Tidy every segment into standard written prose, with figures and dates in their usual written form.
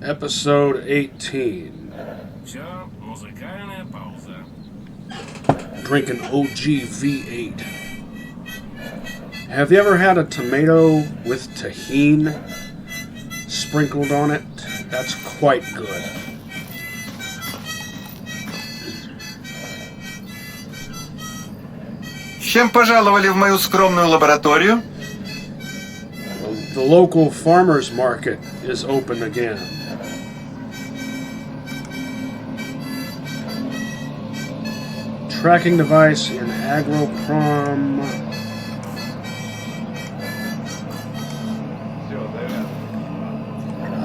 Episode 18. Все, музыкальная пауза. Drinking OG V8. Have you ever had a tomato with tahini sprinkled on it? That's quite good. С чем пожаловали в мою скромную лабораторию? The local farmers market is open again. Tracking device in agroprom.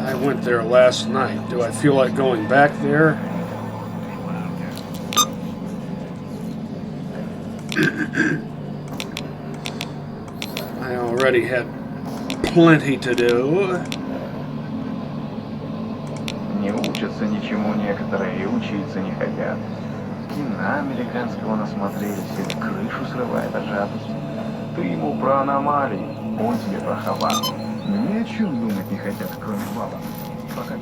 I went there last night. Do I feel like going back there? I already had plenty to do. Не учатся ничему некоторые и учиться не хотят. Кино американского насмотрелись и крышу срывает от жадности. Ты ему про аномалии, он тебе про хабар. Ни о чем думать не хотят, кроме баба. Пока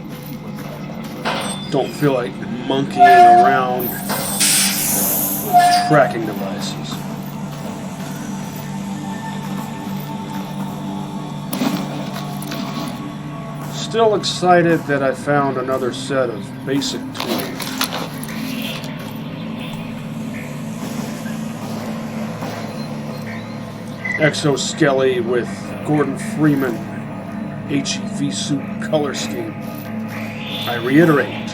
Don't feel like monkeying around with tracking devices. Still excited that I found another set of basic tools. Exo.S.T.A.L.K.E.R with Gordon Freeman HEV suit color scheme. I reiterate,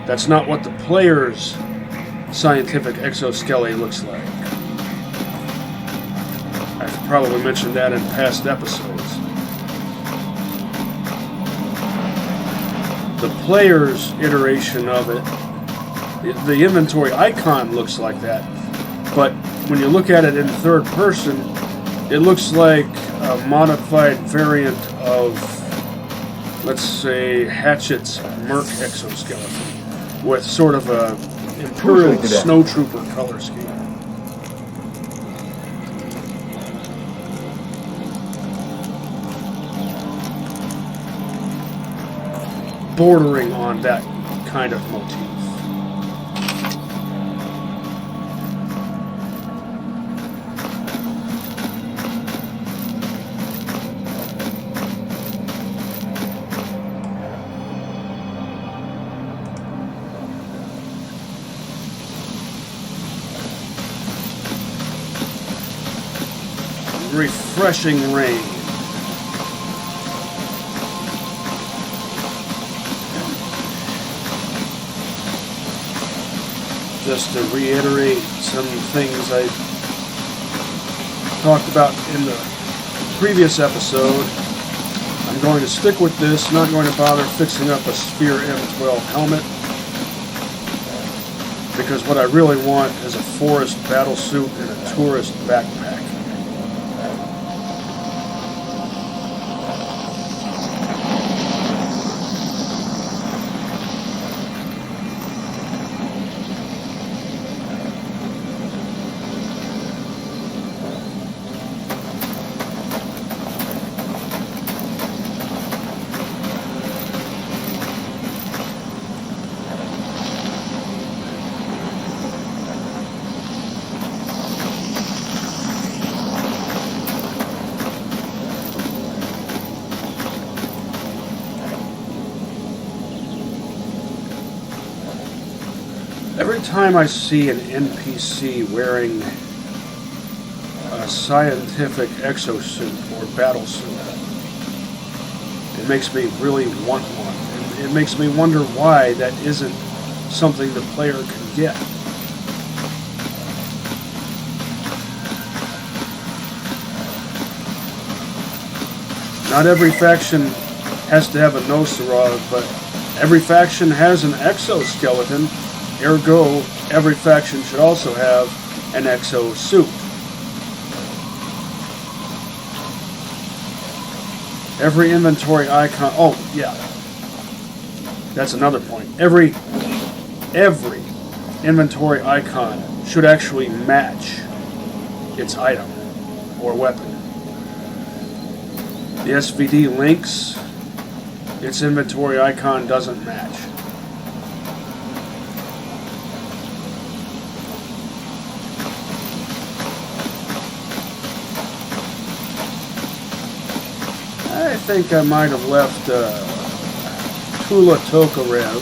that's not what the player's scientific Exo.S.T.A.L.K.E.R looks like. I've probably mentioned that in past episodes. The player's iteration of it, the inventory icon looks like that, but when you look at it in third person, it looks like a modified variant of, let's say, Hatchet's Merc exoskeleton with sort of a Imperial Snowtrooper color scheme. Bordering on that kind of motif. Refreshing rain. Just to reiterate some things I talked about in the previous episode, I'm going to stick with this, not going to bother fixing up a Sphere M12 helmet, because what I really want is a forest battle suit and a tourist backpack. Every time I see an NPC wearing a scientific exosuit or battle suit, it makes me really want one. It makes me wonder why that isn't something the player can get. Not every faction has to have a Nosarog, but every faction has an exoskeleton. Ergo, every faction should also have an exo suit. Every inventory icon. Oh, yeah. That's another point. Every inventory icon should actually match its item or weapon. The SVD links its inventory icon doesn't match. I think I might have left Tula-Tokarev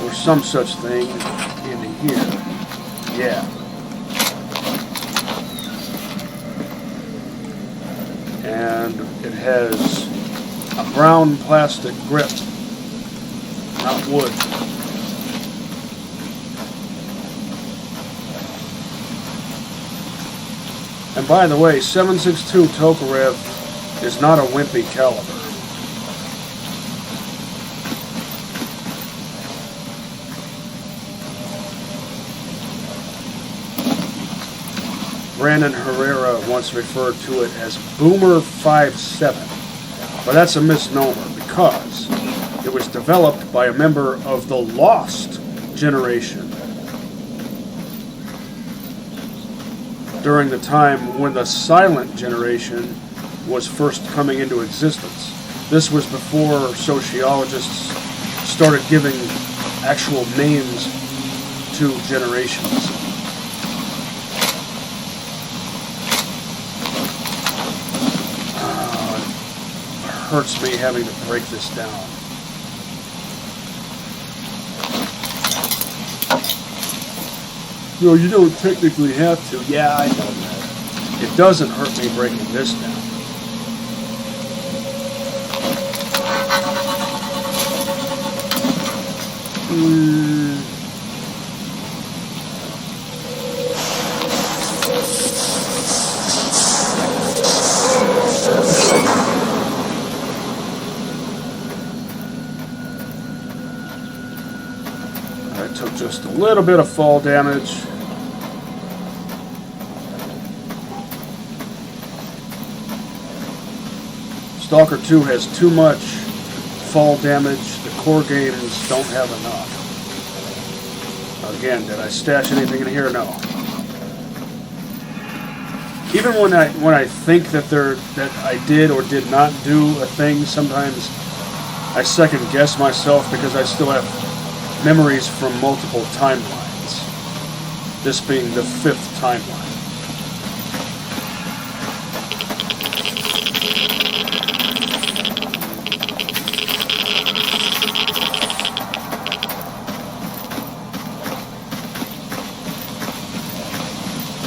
or some such thing in here. Yeah. And it has a brown plastic grip, not wood. And by the way, 7.62 Tokarev is not a wimpy caliber. Brandon Herrera once referred to it as Boomer 5.7, but that's a misnomer because it was developed by a member of the Lost generation during the time when the Silent generation was first coming into existence. This was before sociologists started giving actual names to generations. Hurts me having to break this down. No, you don't technically have to. Yeah, I know that. It doesn't hurt me breaking this down. I took just a little bit of fall damage. S.T.A.L.K.E.R 2 has too much fall damage. The core games don't have enough. Again, did I stash anything in here? No. Even when I think that I did or did not do a thing, sometimes I second guess myself because I still have memories from multiple timelines. This being the 5th timeline.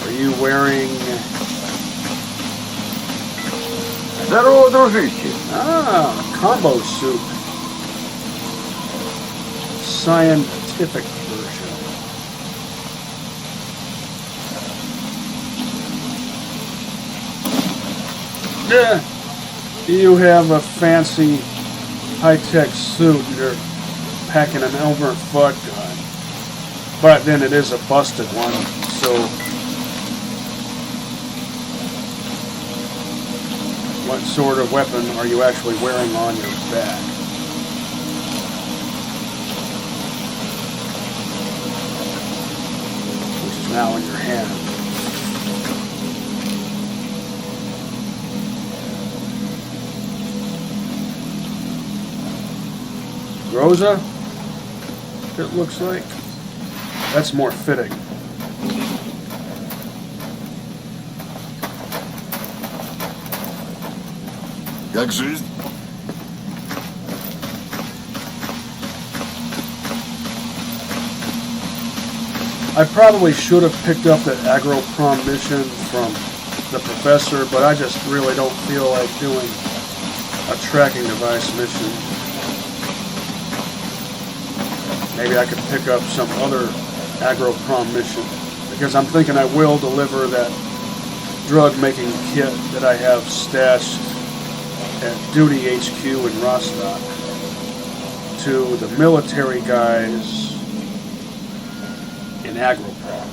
Are you wearing... Здорово, дружище! Combo suit. Scientific version. Yeah. You have a fancy high-tech suit. You're packing an Elmer Fudd gun. But then it is a busted one, so... What sort of weapon are you actually wearing on your back? Which is now in your hand. Rosa, it looks like. That's more fitting. Как жизнь? I probably should have picked up that agro-prom mission from the professor, but I just really don't feel like doing a tracking device mission. Maybe I could pick up some other agro-prom mission, because I'm thinking I will deliver that drug-making kit that I have stashed at Duty HQ in Rostock to the military guys in Agroprom.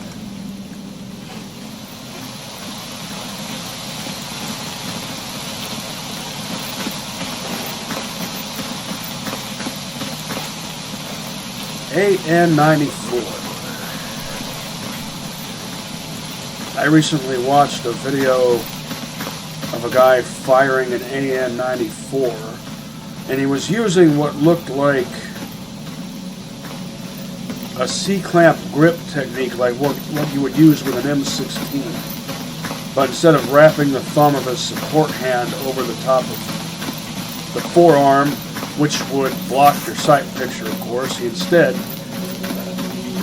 AN94. I recently watched a video of a a guy firing an AN-94, and he was using what looked like a C-clamp grip technique, like what you would use with an M16. But instead of wrapping the thumb of his support hand over the top of the forearm, which would block your sight picture, of course, he instead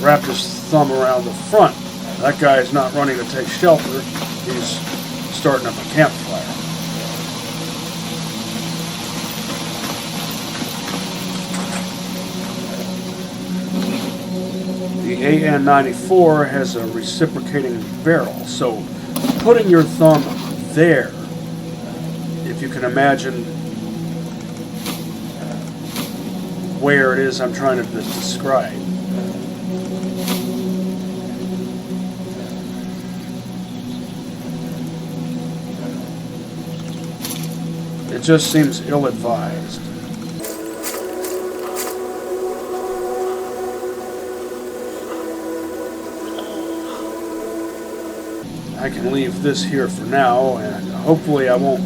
wrapped his thumb around the front. That guy is not running to take shelter. He's starting up a campfire. The AN-94 has a reciprocating barrel, so putting your thumb there, if you can imagine where it is I'm trying to describe, it just seems ill-advised. I can leave this here for now, and hopefully I won't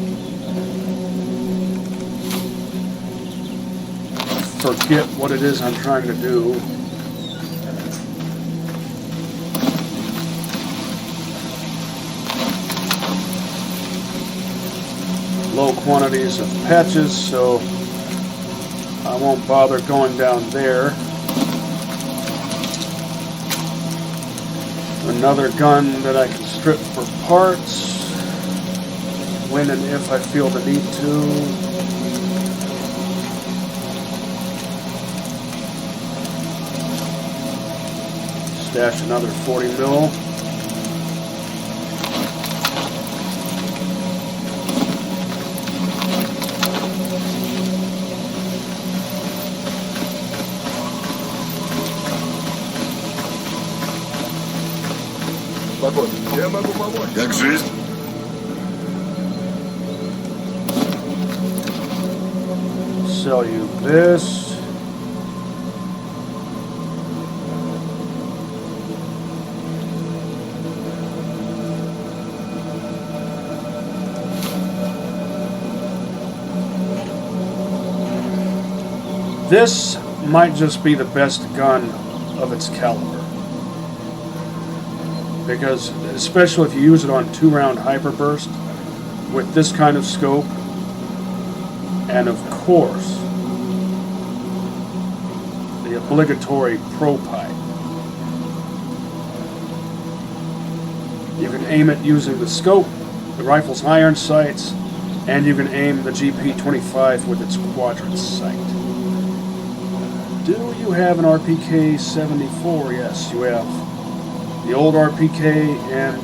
forget what it is I'm trying to do. Low quantities of patches, so I won't bother going down there. Another gun that I can strip for parts when and if I feel the need to. Stash another 40 mil. Как жизнь? Sell you this. This might just be the best gun of its caliber. Because, especially if you use it on 2-round hyperburst, with this kind of scope, and of course, the obligatory pro pipe. You can aim it using the scope, the rifle's iron sights, and you can aim the GP25 with its quadrant sight. Do you have an RPK-74? Yes, you have the old RPK and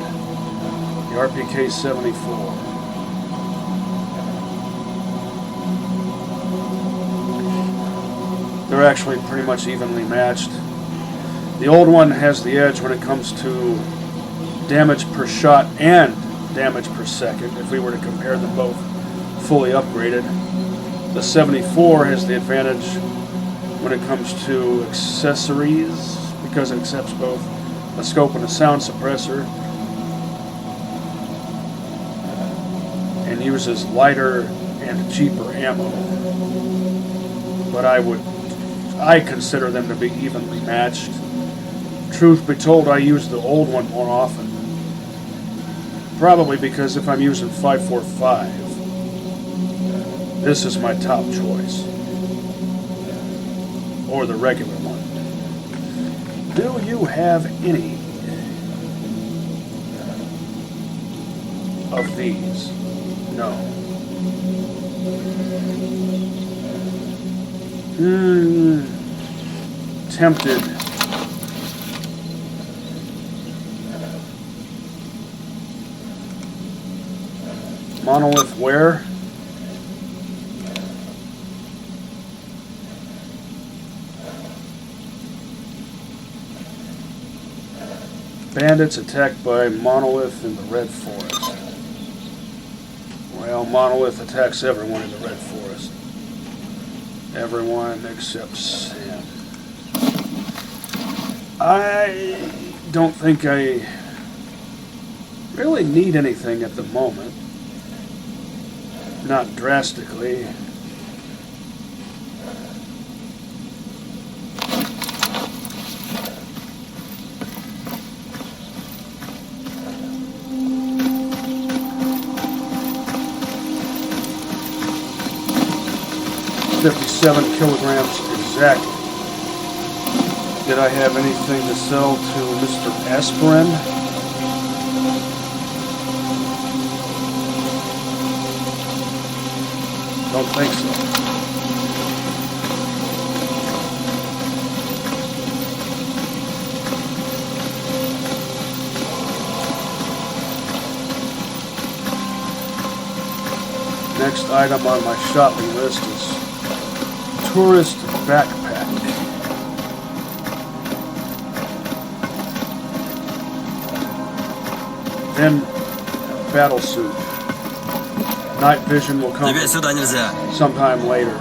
the RPK-74. They're actually pretty much evenly matched. The old one has the edge when it comes to damage per shot and damage per second, if we were to compare them both fully upgraded. The 74 has the advantage when it comes to accessories, because it accepts both a scope and a sound suppressor, and uses lighter and cheaper ammo. But I consider them to be evenly matched. Truth be told, I use the old one more often. Probably because if I'm using 5.45, this is my top choice. Or the regular one. Do you have any of these? No. Tempted. Monolith where? Bandits attacked by Monolith in the Red Forest. Well, Monolith attacks everyone in the Red Forest. Everyone except Sam. I don't think I really need anything at the moment. Not drastically. $57 kilograms exactly. Did I have anything to sell to Mr. Aspirin? Don't think so. Next item on my shopping list is tourist backpack. Then battle suit. Night vision will come Тебе сюда нельзя. sometime later.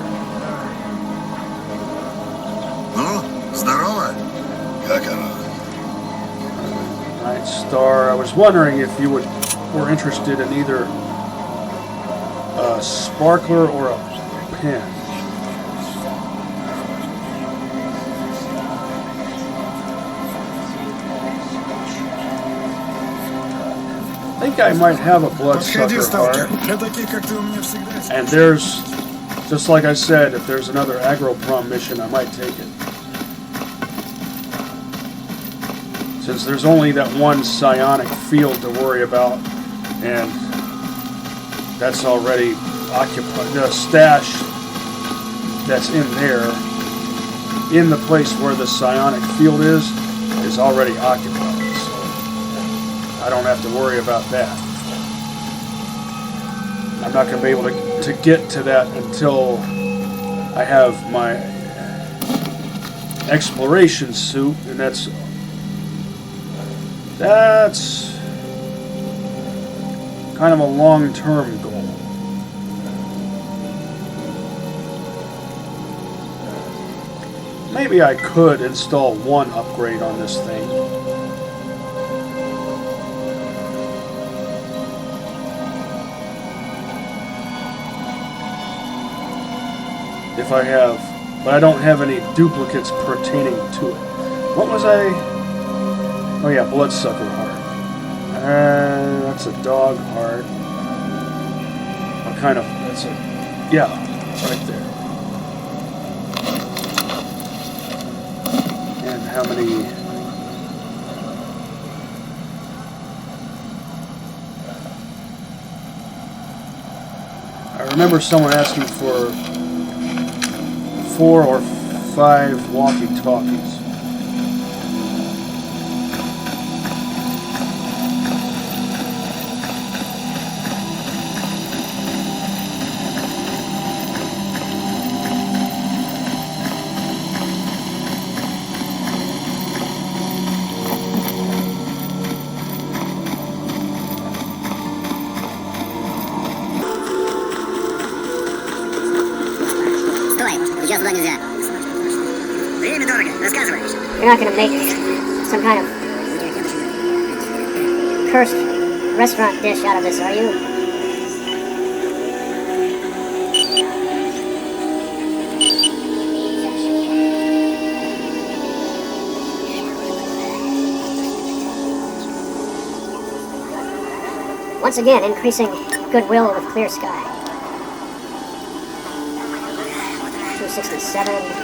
Ну, здорово. Как оно? Night Star. I was wondering if you were interested in either a sparkler or a pen. I think I might have a Подходи, bloodsucker сталкер. heart. Для таких, как ты, у меня всегда есть. And there's, just like I said, if there's another agro-prom mission, I might take it. Since there's only that one psionic field to worry about, and that's already occupied. The stash that's in there, in the place where the psionic field is already occupied. So I don't have to worry about that. I'm not going to be able to get to that until I have my exploration suit, and that's kind of a long-term goal. Maybe I could install one upgrade on this thing. If I have, but I don't have any duplicates pertaining to it. What was I? Oh yeah, bloodsucker heart. That's a dog heart. What kind of? That's a, yeah, right there. And how many? I remember someone asking for 4 or 5 walkie-talkies. You're not gonna make some kind of cursed restaurant dish out of this, are you? Once again, increasing goodwill with clear sky. 267.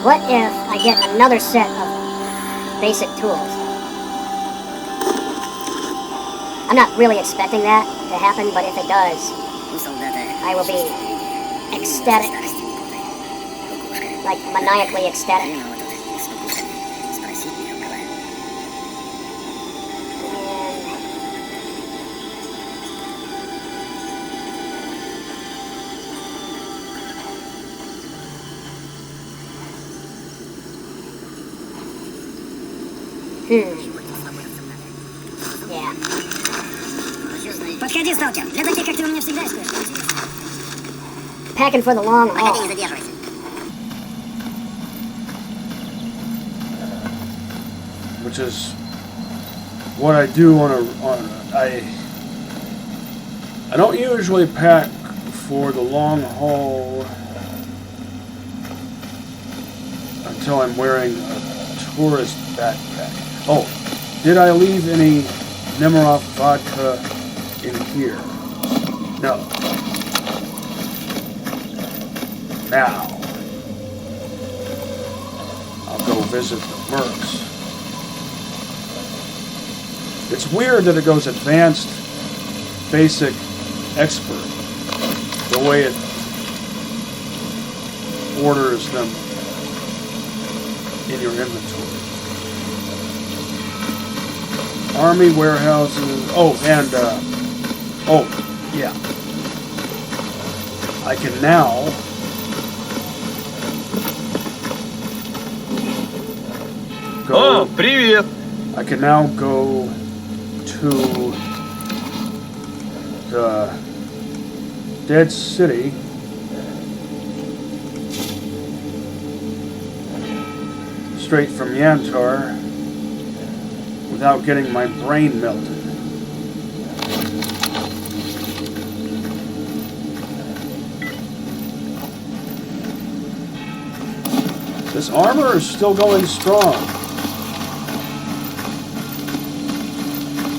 What if I get another set of basic tools? I'm not really expecting that to happen, but if it does, I will be ecstatic. Like maniacally ecstatic. Yeah. Подходи, сталкер. Для таких, как ты, у меня всегда есть кое-что. packing for the long haul. Which is what I do I don't usually pack for the long haul until I'm wearing a tourist backpack. Oh, did I leave any Nemirov vodka in here? No. Now, I'll go visit the Mercs. It's weird that it goes advanced, basic, expert, the way it orders them in your inventory. Army warehouses, yeah. I can now go... О, привет! I can now go to the Dead City straight from Yantar without getting my brain melted. This armor is still going strong.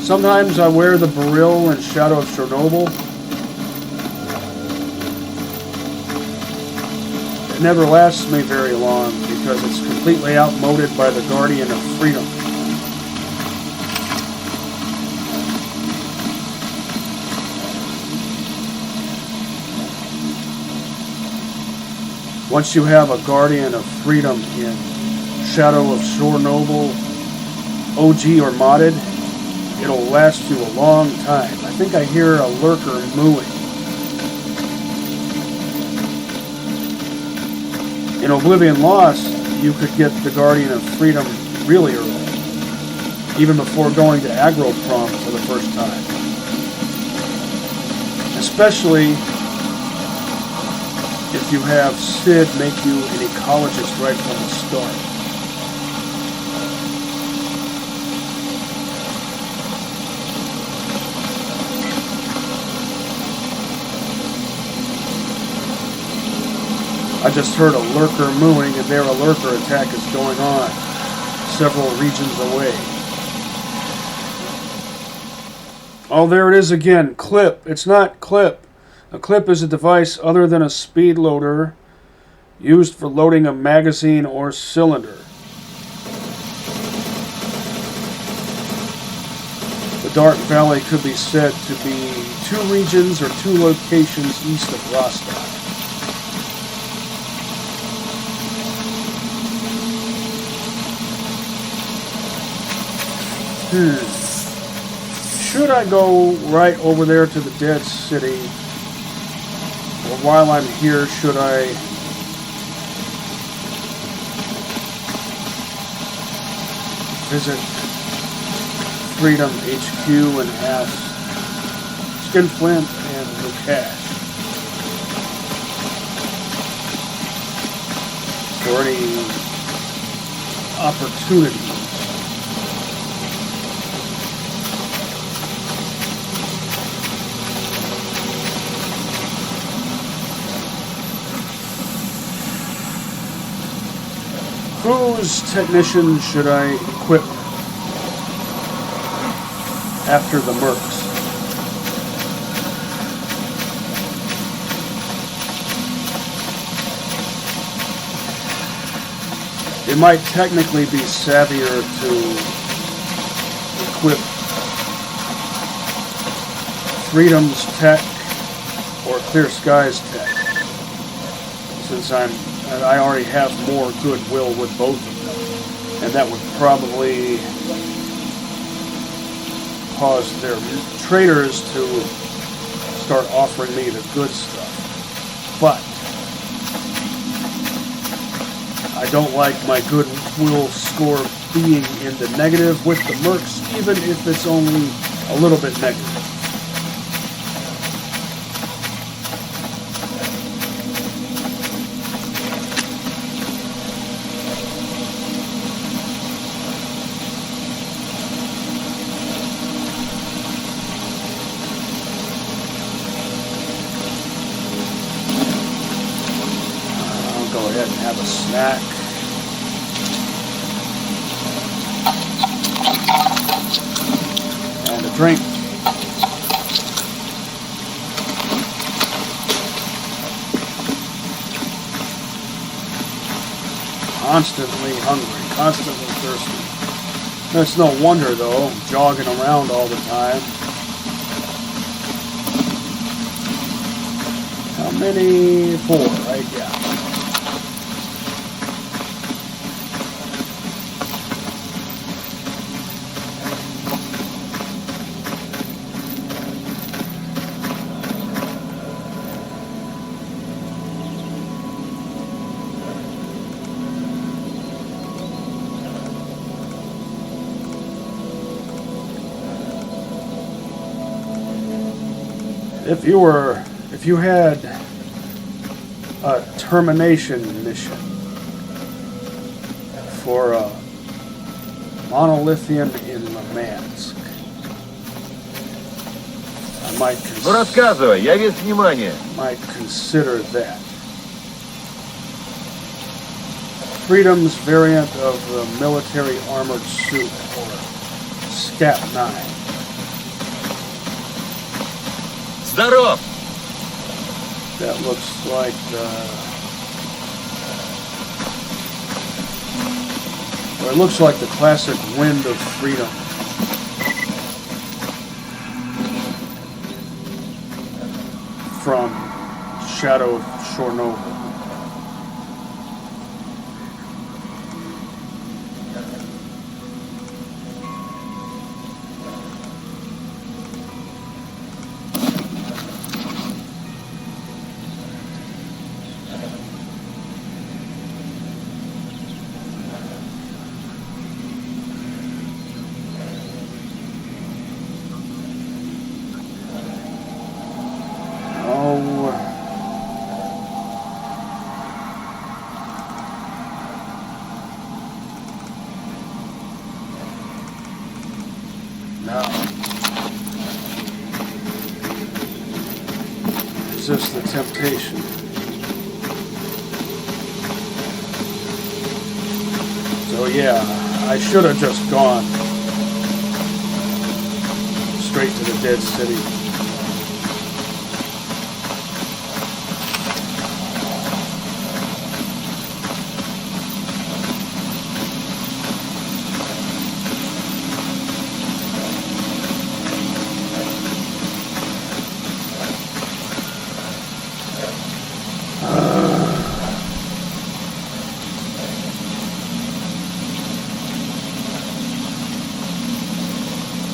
Sometimes I wear the Beryl and Shadow of Chernobyl. It never lasts me very long because it's completely outmoded by the Guardian of Freedom. Once you have a Guardian of Freedom in Shadow of Chernobyl, OG or modded, it'll last you a long time. I think I hear a lurker mooing. In Oblivion Lost, you could get the Guardian of Freedom really early, even before going to Aggro Prom for the first time. Especially if you have Sid make you an ecologist right from the start. I just heard a lurker mooing, and their lurker attack is going on several regions away. Oh, there it is again. Clip. It's not clip. A clip is a device other than a speed loader used for loading a magazine or cylinder. The Dark Valley could be said to be 2 regions or 2 locations east of Rostov. Should I go right over there to the Dead City? Or while I'm here, should I visit Freedom HQ and ask Skinflint and Lukash for any opportunities? Whose technician should I equip after the Mercs? It might technically be savvier to equip Freedom's tech or Clear Sky's tech, since I already have more goodwill with both of them, and that would probably cause their traders to start offering me the good stuff. But I don't like my goodwill score being in the negative with the Mercs, even if it's only a little bit negative. ahead and have a snack. And a drink. Constantly hungry, constantly thirsty. It's no wonder, though, jogging around all the time. How many? 4, right? Yeah. If you had a termination mission for a monolithian in Limansk, I might Ну рассказывай, я весь внимание. might consider that. Freedom's variant of the military armored suit, or SCAT-9. Здоров! That looks like well, it looks like the classic Wind of Freedom. From Shadow of Chernobyl. Resist the temptation. So yeah, I should have just gone straight to the dead city.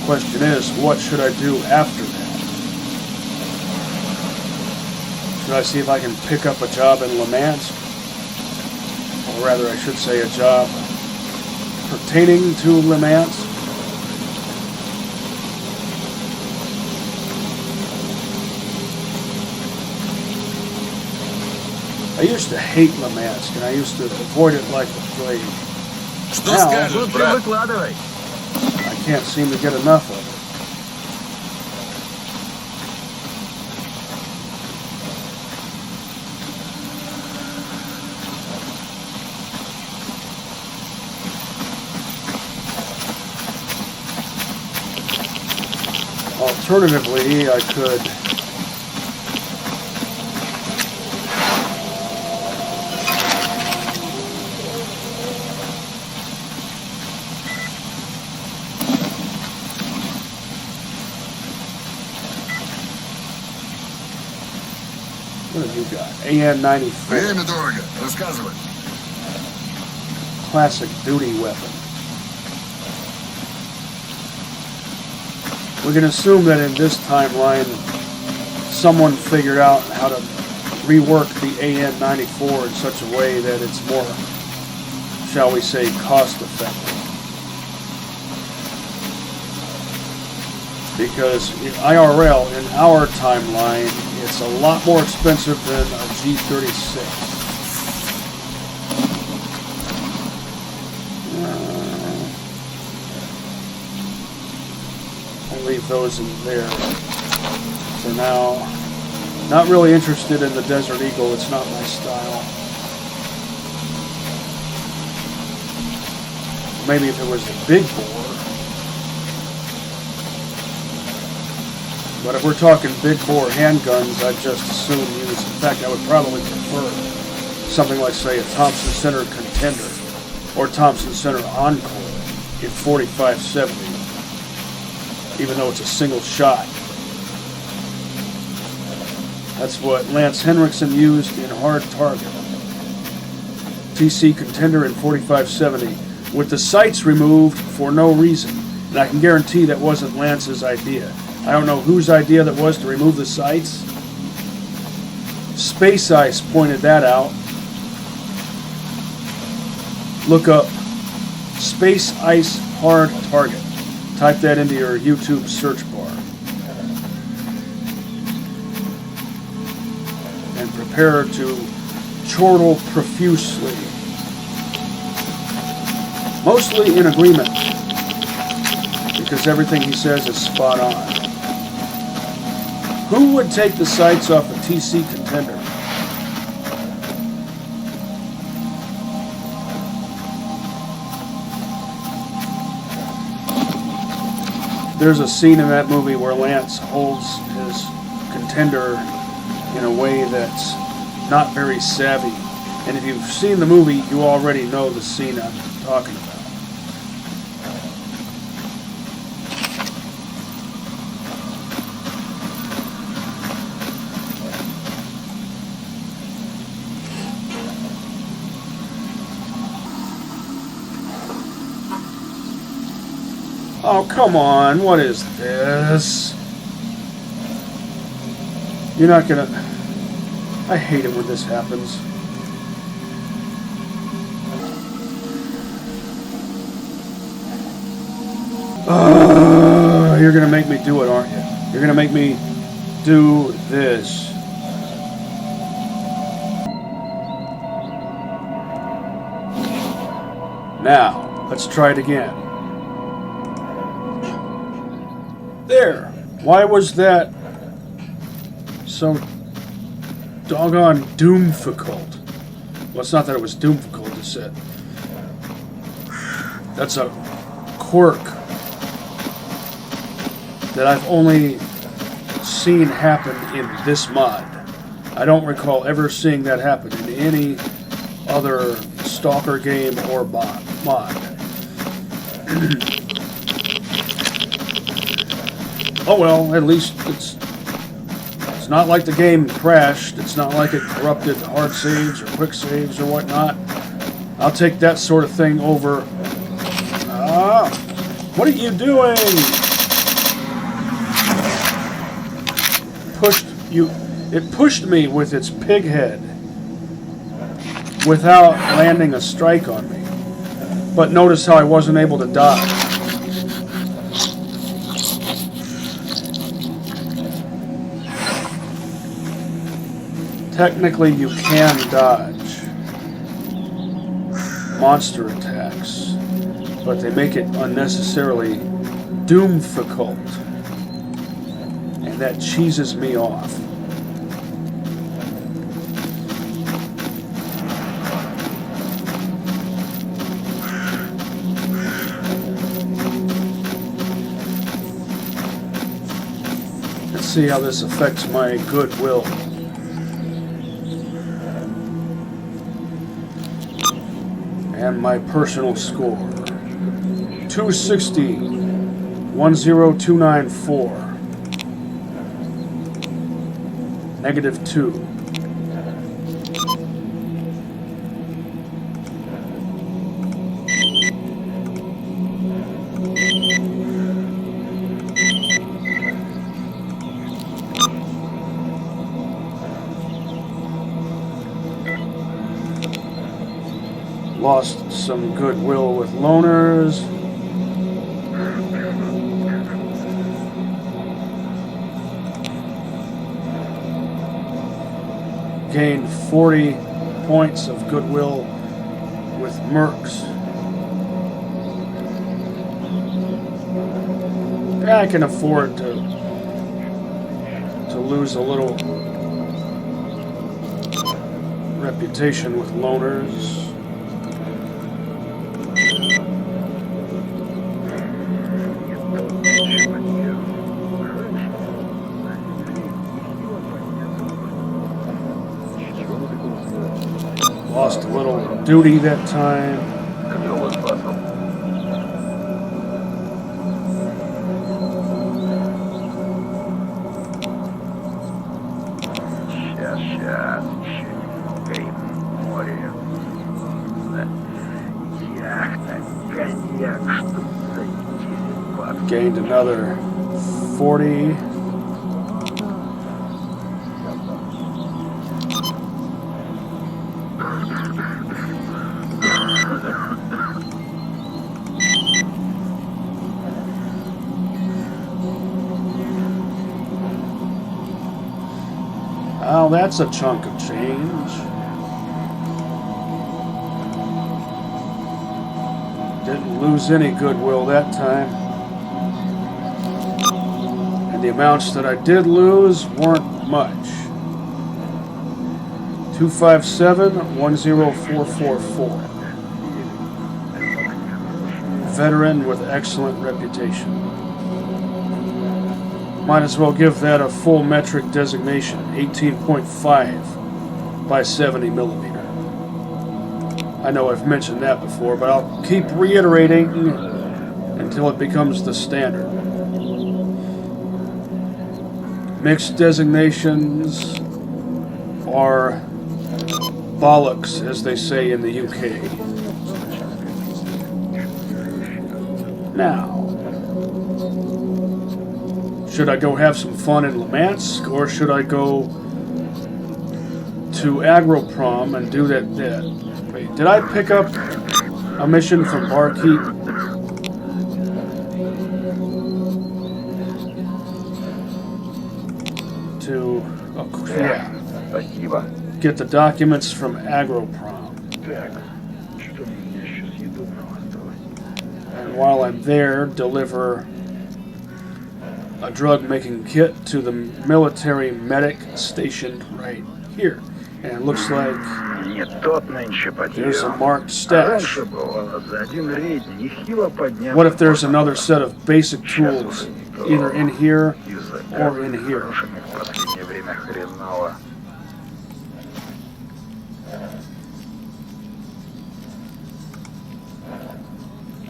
Question is, what should I do after that? Should I see if I can pick up a job in Limansk? Or rather, I should say a job pertaining to Limansk? I used to hate Limansk, and I used to avoid it like the plague. Что Now, скажешь, брат? Выкладывай. I can't seem to get enough of it. Alternatively, I could what have you got? AN-94. Время дорого. Рассказывай. Classic duty weapon. We can assume that in this timeline, someone figured out how to rework the AN-94 in such a way that it's more, shall we say, cost-effective. Because in IRL, in our timeline, it's a lot more expensive than a G36. I'll leave those in there for now. Not really interested in the Desert Eagle, it's not my style. maybe if it was a big bore. But if we're talking big bore handguns, I'd just assume use. In fact, I would probably prefer something like, say, a Thompson Center Contender or Thompson Center Encore in 45-70, even though it's a single shot. That's what Lance Henriksen used in Hard Target. TC Contender in 45-70 with the sights removed for no reason. And I can guarantee that wasn't Lance's idea. I don't know whose idea that was to remove the sights. Space Ice pointed that out. Look up Space Ice Hard Target. Type that into your YouTube search bar. And prepare to chortle profusely. Mostly in agreement, because everything he says is spot on. Who would take the sights off a TC Contender? There's a scene in that movie where Lance holds his Contender in a way that's not very savvy. And if you've seen the movie, you already know the scene I'm talking about. Oh, come on. What is this? You're not gonna... I hate it when this happens. You're gonna make me do it, aren't you? You're gonna make me do this. Now, let's try it again. There. Why was that so doggone doomficult? Well, it's not that it was doomficult, it's that that's a quirk that I've only seen happen in this mod. I don't recall ever seeing that happen in any other Stalker game or mod. Oh well, at least it's not like the game crashed. It's not like it corrupted hard saves or quick saves or whatnot. I'll take that sort of thing over. What are you doing? It pushed me with its pig head without landing a strike on me. But notice how I wasn't able to dodge. Technically, you can dodge monster attacks, but they make it unnecessarily doomficult, and that cheeses me off. Let's see how this affects my goodwill. And my personal score. 260, 10294. -2. Lost some goodwill with loners. Gained 40 points of goodwill with mercs. Yeah, I can afford to lose a little reputation with loners. Lost a little duty that time. Клёвый пазл. Сейчас, еще немного и море. Яхта, коньяк, чтоб зайти. Gained another 40. Oh, that's a chunk of change. Didn't lose any goodwill that time. And the amounts that I did lose weren't much. 257-10444. Veteran with excellent reputation. Might as well give that a full metric designation, 18.5 by 70 millimeter. I know I've mentioned that before, but I'll keep reiterating until it becomes the standard. Mixed designations are bollocks, as they say in the UK. Now, should I go have some fun in Limansk, or should I go to Agroprom and do that? Wait, did I pick up a mission from Barkeep? To, yeah, Спасибо. get the documents from Agroprom. Так, что мне сейчас единого осталось? And while I'm there, deliver a drug-making kit to the military medic stationed right here. And it looks like Нет, тот нынче there's a потерял. marked А stash. раньше бывало за один рейд нехило подняться. What if there's another set of basic tools, either in here or in here? Хорошими в последнее время хреново.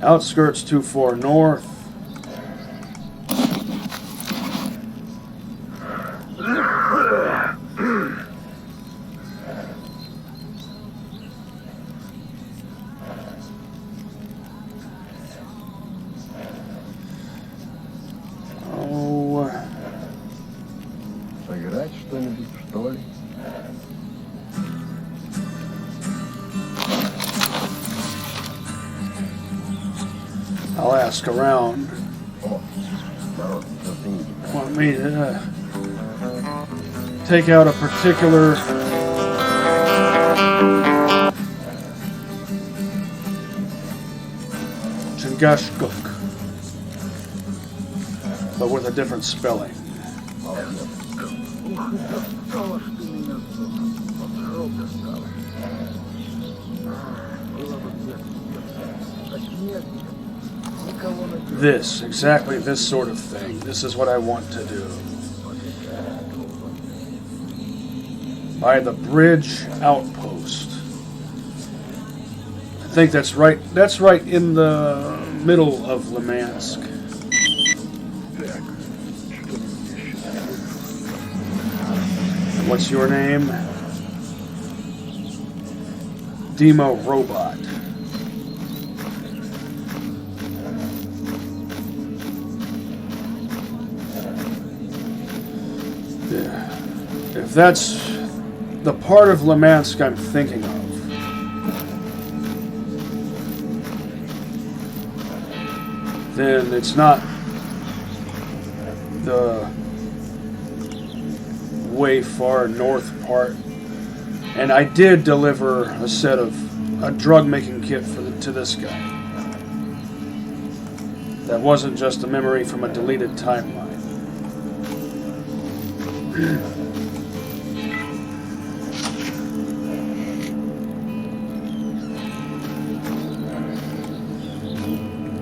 Outskirts 24 north. Oh, Сыграть что-нибудь, что ли? I'll ask around. О, народ, зацените. Want me to take out a particular Chingashkuk, but with a different spelling. Стало, что меня жалко стало. Было бы так нет, никого на This, exactly this sort of thing. This is what I want to do. By the bridge outpost. I think that's right in the middle of Limansk. What's your name? Demo Robot. Yeah. If that's the part of Limansk I'm thinking of, then it's not the way far north part. And I did deliver a drug making kit to this guy. That wasn't just a memory from a deleted timeline.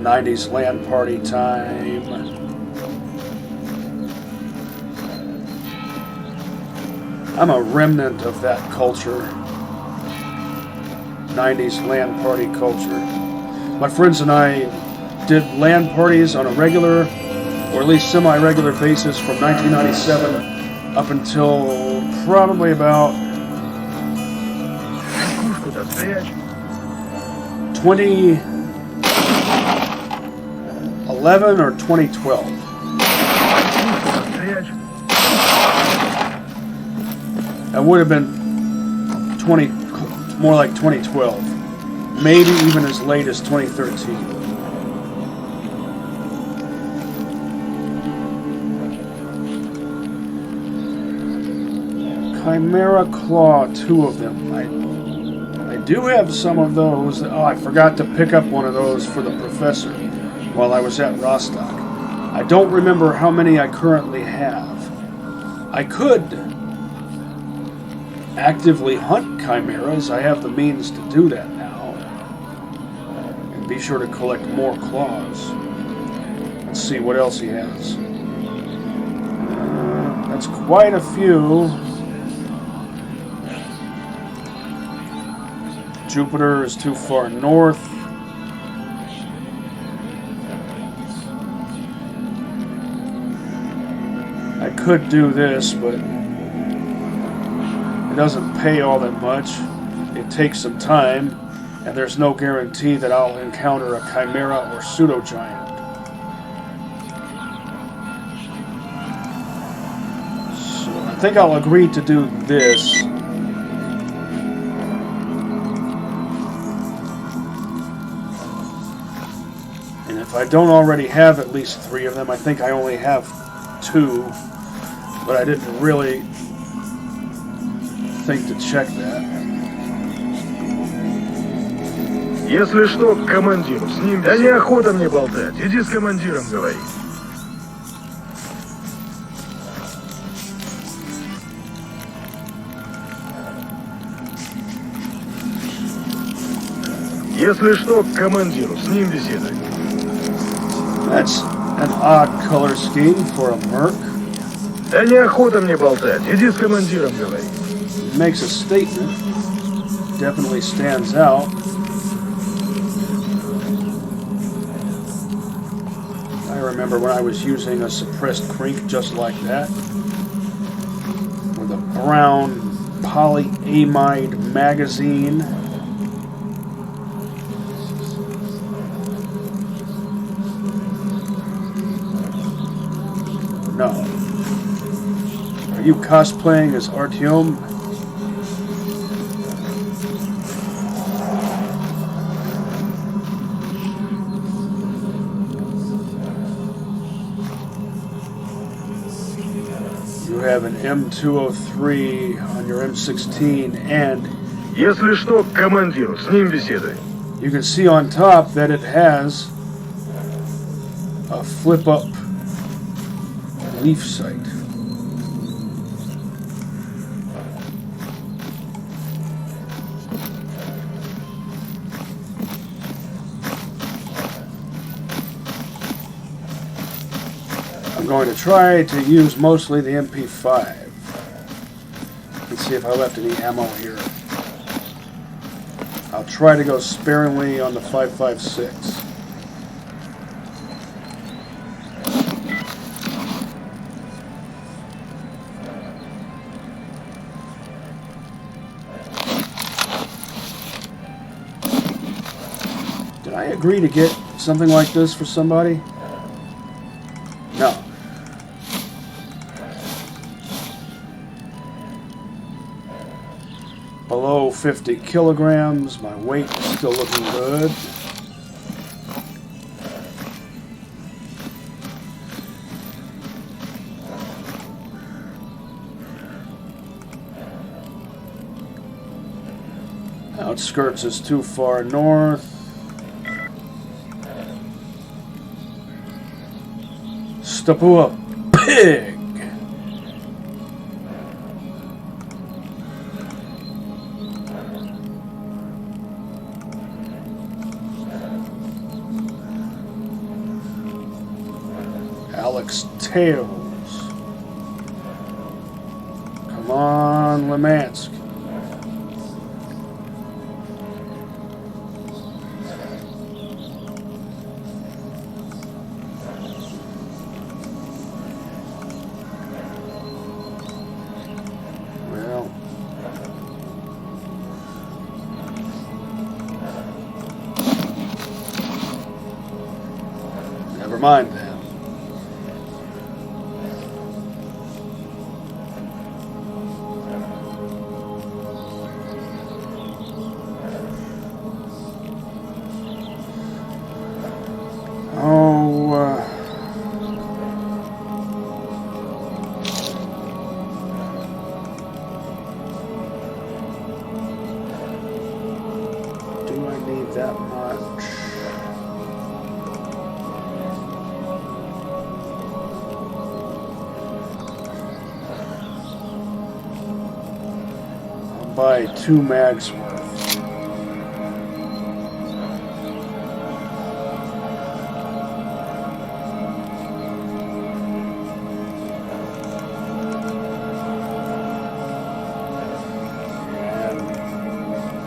'90s LAN party time. I'm a remnant of that culture. 90s LAN party culture. My friends and I did LAN parties on a regular, or at least semi-regular basis from 1997 up until probably about 2011 or 2012. That would have been more like 2012. Maybe even as late as 2013. Chimera Claw, 2 of them. I do have some of those. Oh, I forgot to pick up one of those for the professor while I was at Rostock. I don't remember how many I currently have. I could actively hunt chimeras. I have the means to do that now. And be sure to collect more claws. Let's see what else he has. That's quite a few. Jupiter is too far north. I could do this, but it doesn't pay all that much. It takes some time, and there's no guarantee that I'll encounter a chimera or pseudo-giant. So I think I'll agree to do this. And if I don't already have at least 3 of them, I think I only have 2, but I didn't really think to check that. Если что, к командиру, с ним... Да неохота мне болтать, иди с командиром говори. Если что, к командиру, с ним беседуй. That's an odd color scheme for a merc. Да неохота мне болтать, иди с командиром говори. Makes a statement. Definitely stands out. I remember when I was using a suppressed crink just like that, with a brown polyamide magazine. No. Are you cosplaying as Artyom? You have an M203 on your M16 and Если что, к командиру, с ним беседуй. you can see on top that it has a flip-up leaf sight. I'm going to try to use mostly the MP5. Let's see if I left any ammo here. I'll try to go sparingly on the 5.56. Did I agree to get something like this for somebody? No. Below 50 kilograms, my weight is still looking good. Outskirts is too far north. Stapua pig. Alex Tails. Come on, Limansk. mind that. Do I need that much? I'll buy 2 mags worth.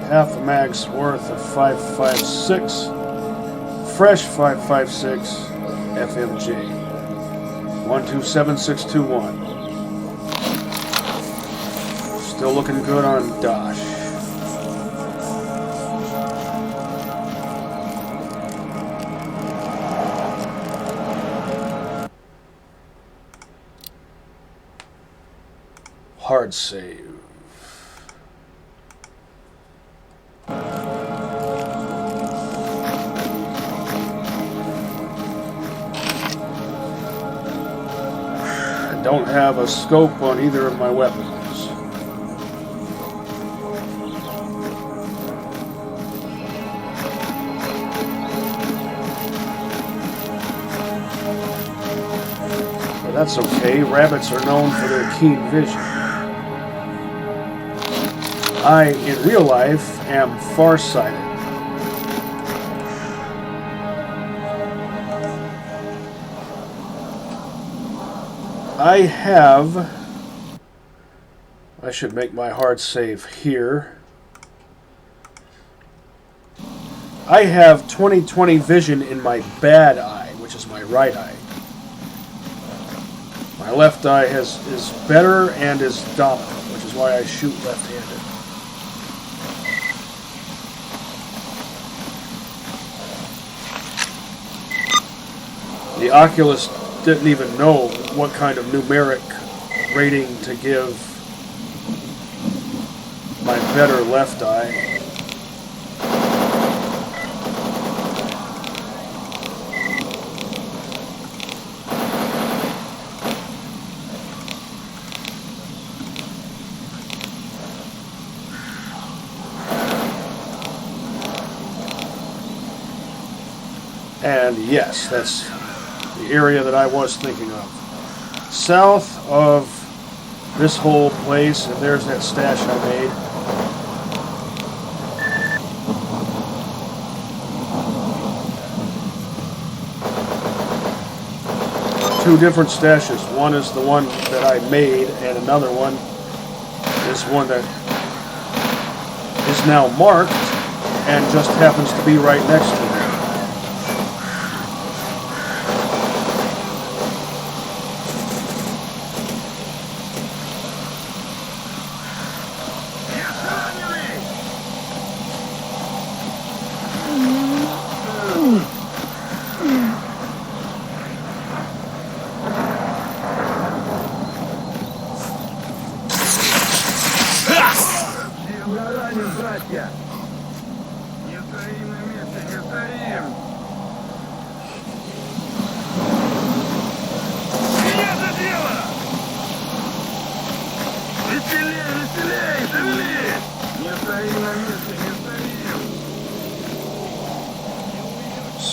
Half a mag's worth of 5.56, fresh 5.56 FMG. 127621. Still looking good on Dosh. Hard save. Don't have a scope on either of my weapons. But that's okay. Rabbits are known for their keen vision. I, in real life, am farsighted. I should make my hard save here. I have 20/20 vision in my bad eye, which is my right eye. My left eye is better and is dominant, which is why I shoot left-handed. The Oculus didn't even know what kind of numeric rating to give my better left eye. And yes, that's the area that I was thinking of. South of this whole place, and there's that stash I made. Two different stashes. One is the one that I made, and another one is one that is now marked and just happens to be right next to it.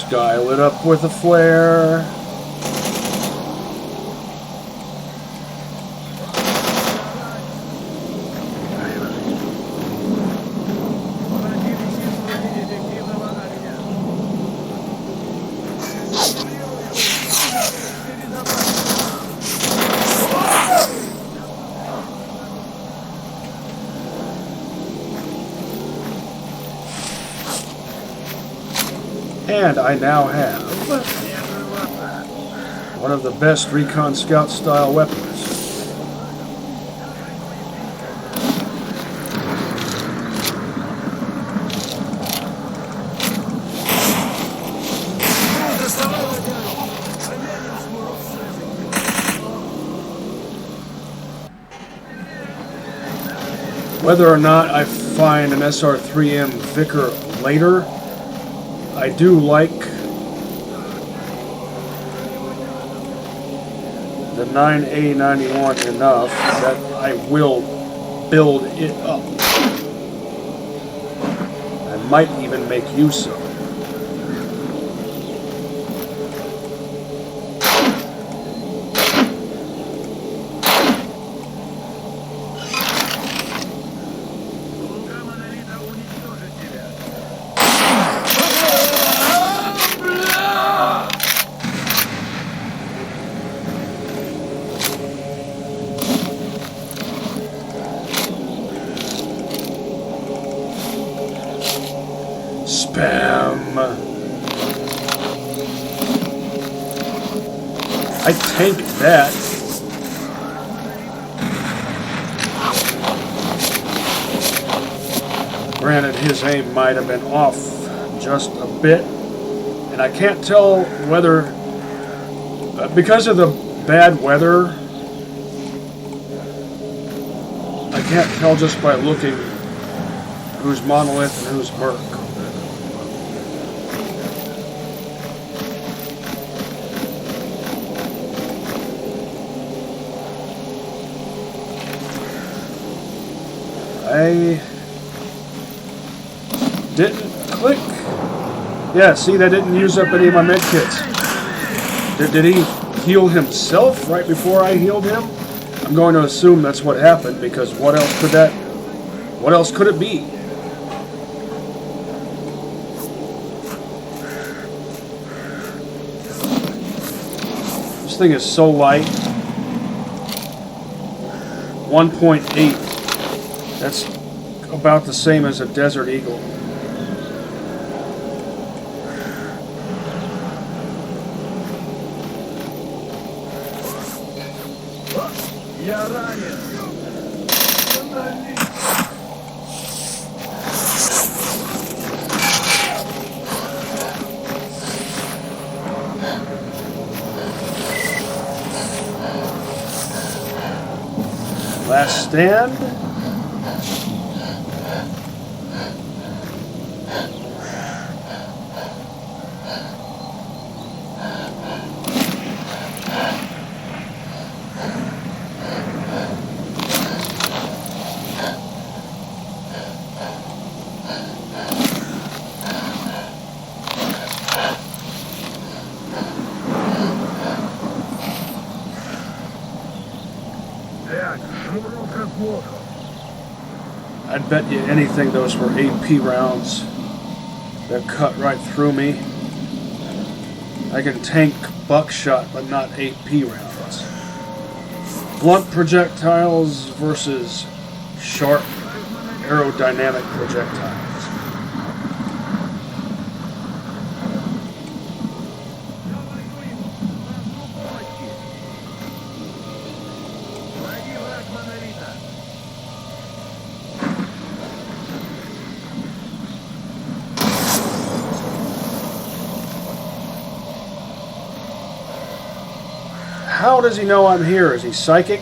Sky lit up with a flare. And I now have one of the best Recon Scout style weapons. Whether or not I find an SR3M Vickr later, I do like the 9A91 enough that I will build it up. I might even make use of it. Spam. I tanked that. Granted, his aim might have been off just a bit, and I can't tell whether, because of the bad weather, I can't tell just by looking who's Monolith and who's Merc. I didn't click. Yeah, see, that didn't use up any of my med kits. Did he heal himself right before I healed him? I'm going to assume that's what happened, because what else could it be? This thing is so light. 1.8. That's about the same as a Desert Eagle. Я ранен. Last stand. Так, шнурок как воздух. I'd bet you anything those were AP rounds that cut right through me. I can tank buckshot, but not AP rounds. Blunt projectiles versus sharp aerodynamic projectiles. Враги враг монолита. How does he know I'm here? Is he psychic?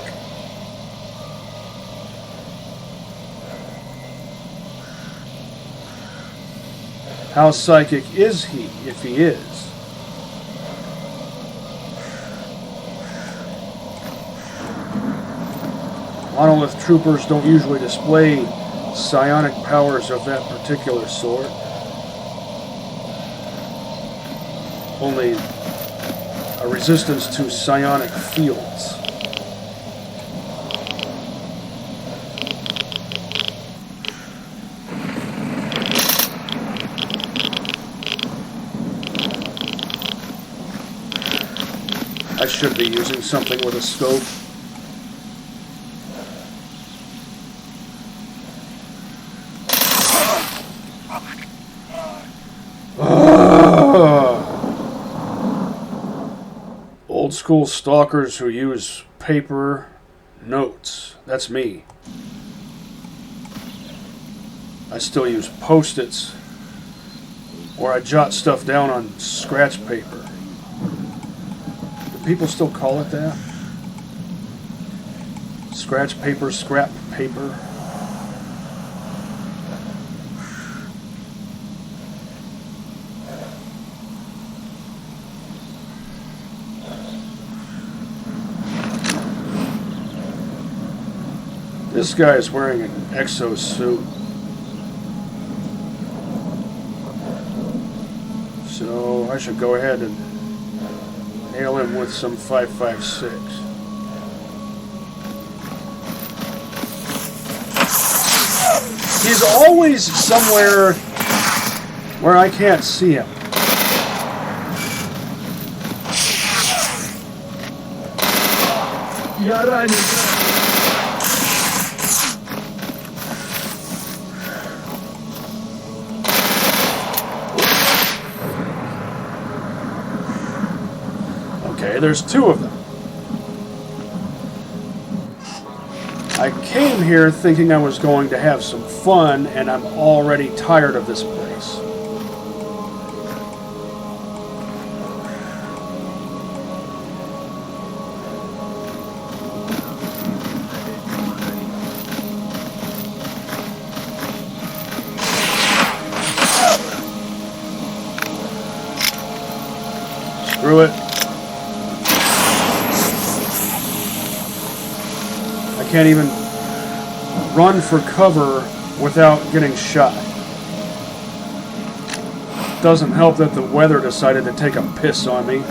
How psychic is he, if he is? Monolith troopers don't usually display psionic powers of that particular sort. Only a resistance to psionic fields. I should be using something with a scope. Old school stalkers who use paper notes. That's me. I still use Post-its, or I jot stuff down on scratch paper. Do people still call it that? Scratch paper, scrap paper. This guy is wearing an exosuit. So I should go ahead and nail him with some 5.56. He's always somewhere where I can't see him. Я ранен. Okay, there's two of them. I came here thinking I was going to have some fun, and I'm already tired of this place. Screw it. I can't even run for cover without getting shot. Doesn't help that the weather decided to take a piss on me.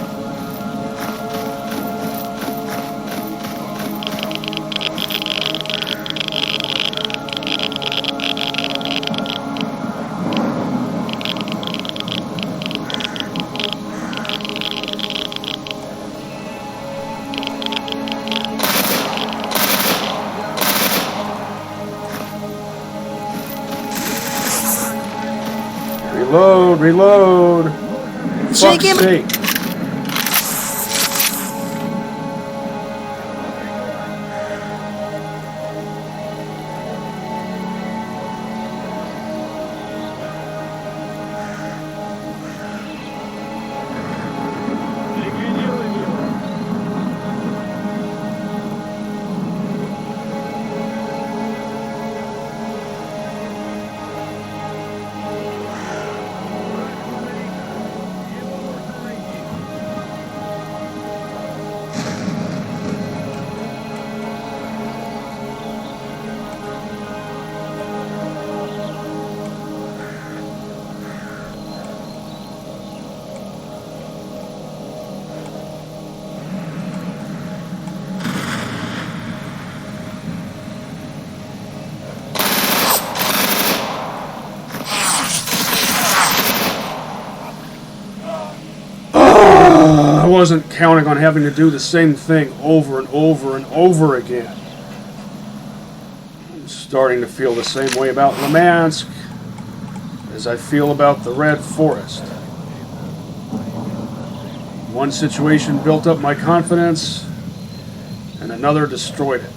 Reload, reload. Fuck's sake. I wasn't counting on having to do the same thing over and over and over again. I'm starting to feel the same way about Limansk as I feel about the Red Forest. One situation built up my confidence, and another destroyed it.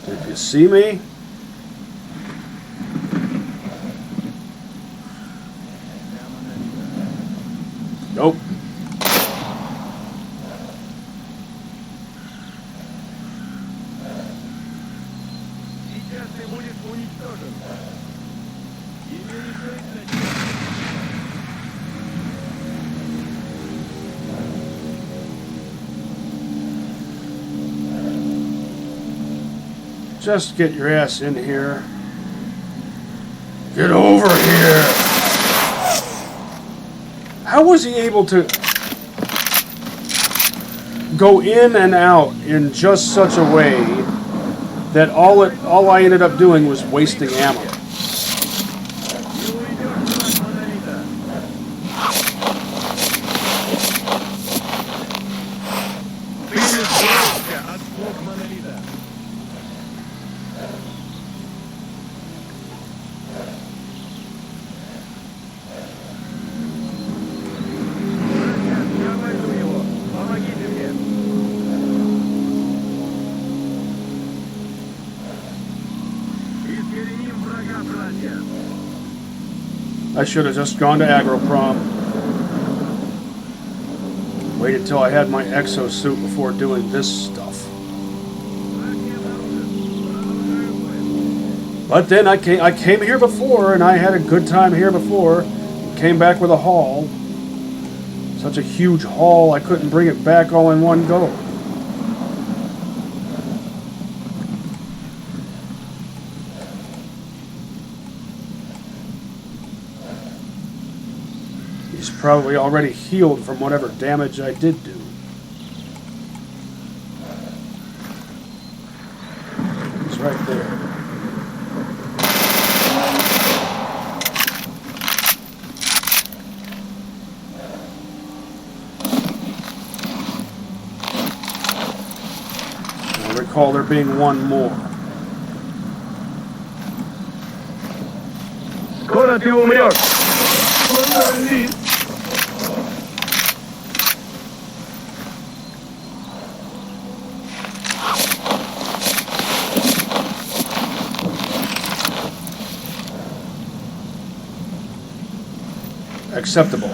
Did you see me? Nope. Сейчас ты будешь уничтожен. Just get your ass in here. Get over here. How was he able to go in and out in just such a way that all I ended up doing was wasting ammo? I should have just gone to Agroprom. Waited till I had my exosuit before doing this stuff. But then I came here before, and I had a good time here before. Came back with a haul. Such a huge haul, I couldn't bring it back all in one go. He's probably already healed from whatever damage I did do. He's right there. I recall there being one more. Скоро ты умрешь! Acceptable.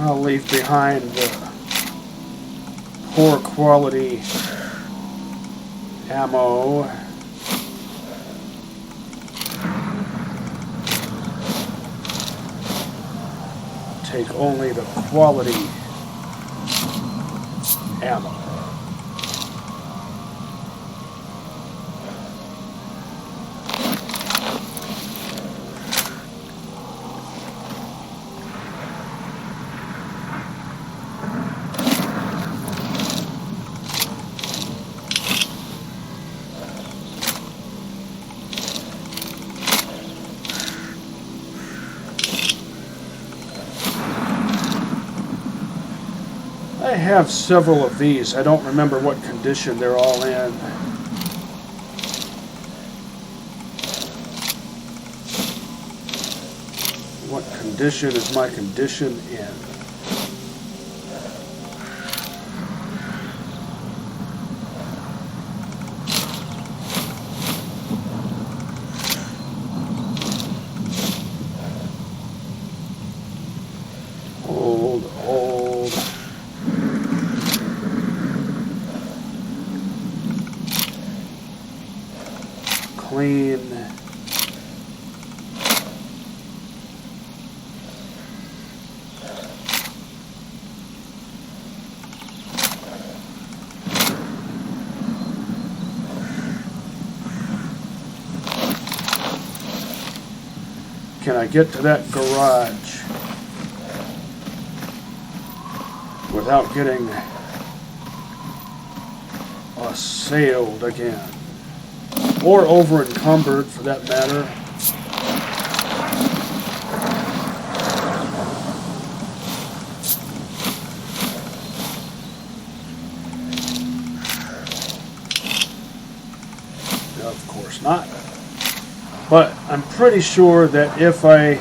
I'll leave behind the poor quality ammo. Take only the quality ammo. I have several of these. I don't remember what condition they're all in. What condition is my condition in? Old. Clean. Can I get to that garage without getting assailed again? Or over encumbered, for that matter. No, of course not. But I'm pretty sure that if I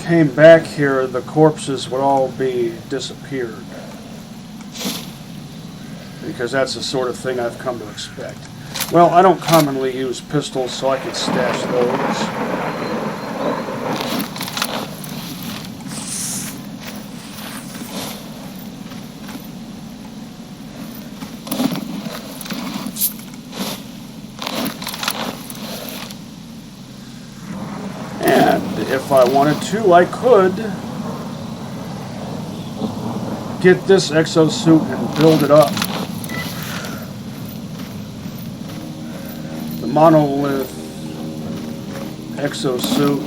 came back here, the corpses would all be disappeared. Because that's the sort of thing I've come to expect. Well, I don't commonly use pistols, so I can stash those. And if I wanted to, I could get this exosuit and build it up. Monolith exosuit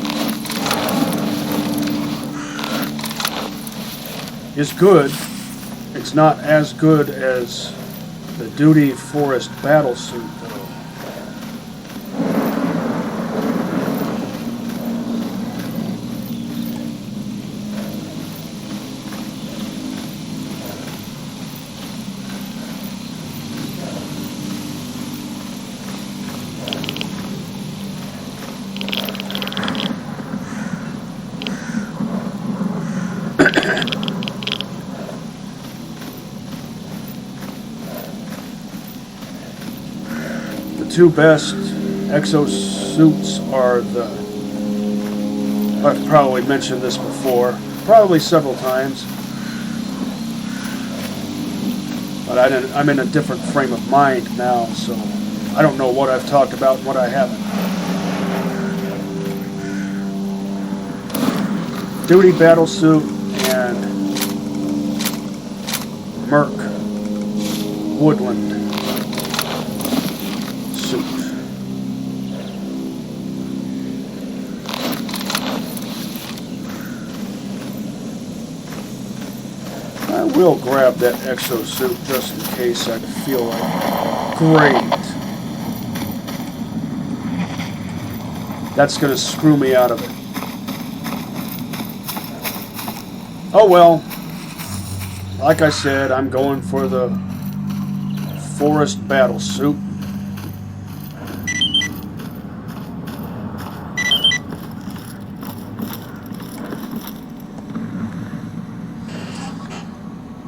is good. It's not as good as the Duty Forest battlesuit, though. two best exosuits are the... I've probably mentioned this before, probably several times, but I'm in a different frame of mind now, so I don't know what I've talked about and what I haven't. Duty Battlesuit and Merc Woodland suit. I will grab that exosuit just in case I feel like great. That's going to screw me out of it. Oh well. Like I said, I'm going for the forest battle suit.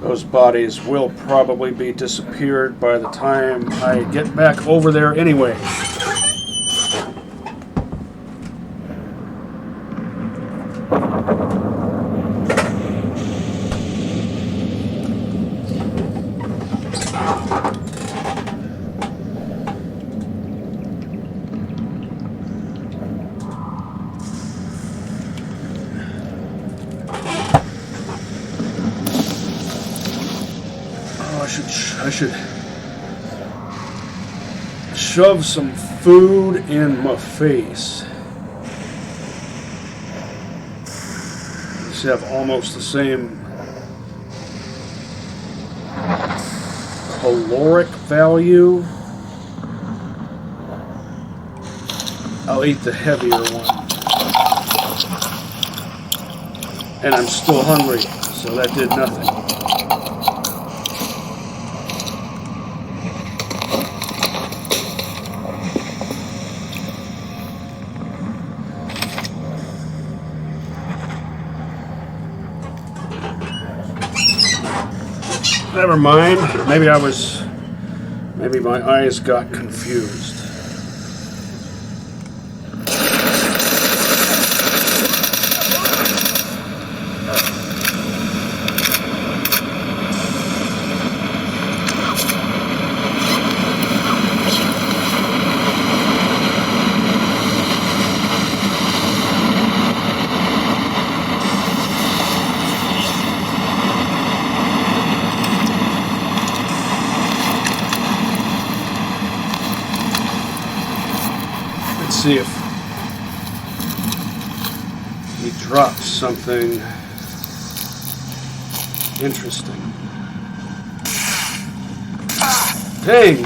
Those bodies will probably be disappeared by the time I get back over there anyway. I should shove some food in my face. These have almost the same caloric value. I'll eat the heavier one. And I'm still hungry, so that did nothing. Never mind. Maybe my eyes got confused. See if he drops something interesting. Dang!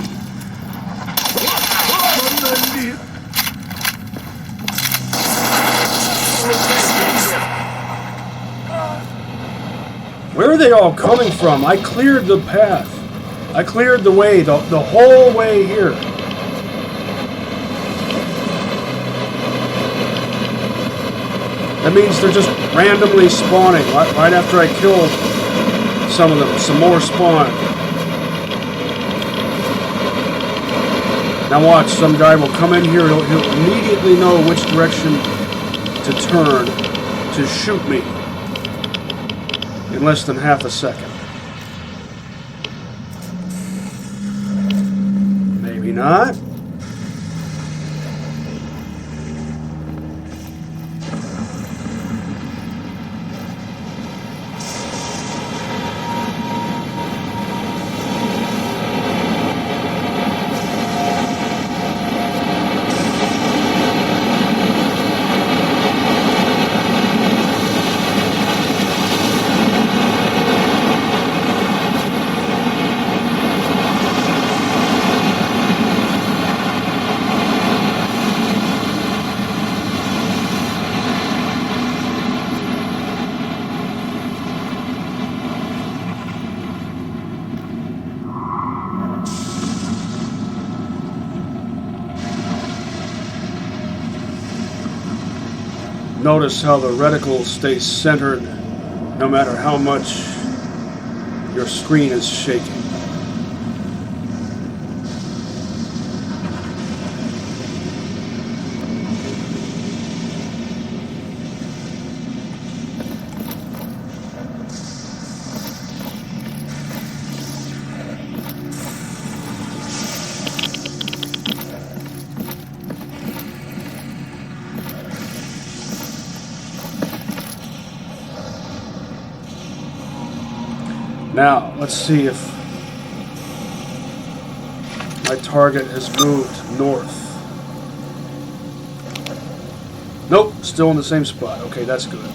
Where are they all coming from? I cleared the path. I cleared the way, the whole way here. That means they're just randomly spawning. Right after I kill some of them, some more spawn. Now watch, some guy will come in here, he'll immediately know which direction to turn to shoot me in less than half a second. Maybe not. Notice how the reticle stays centered no matter how much your screen is shaking. Now, let's see if my target has moved north. Nope, still in the same spot. Okay, that's good.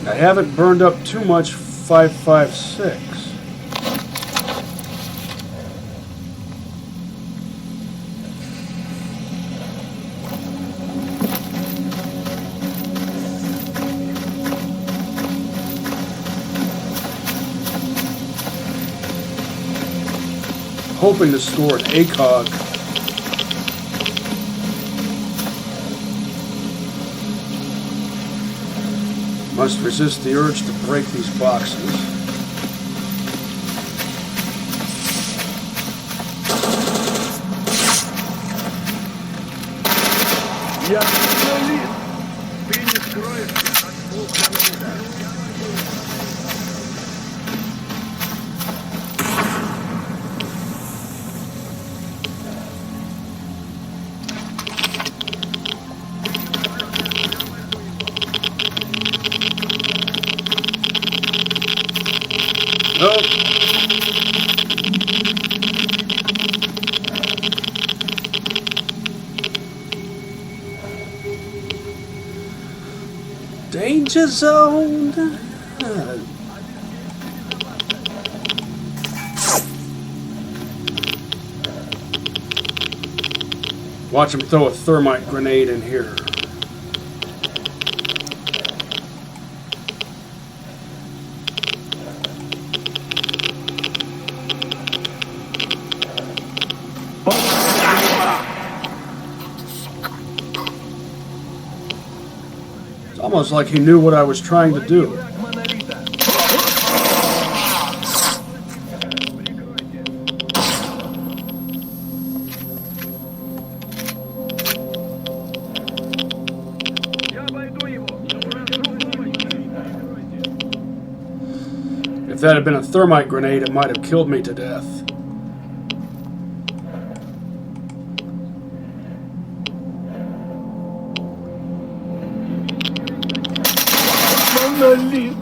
I haven't burned up too much 5.56. Hoping to score an ACOG. Must resist the urge to break these boxes. Я специалист. Ты не скроешься от слуха на меня. Nope. Danger zone. Watch him throw a thermite grenade in here. It's almost like he knew what I was trying to do. If that had been a thermite grenade, it might have killed me to death. Монолит.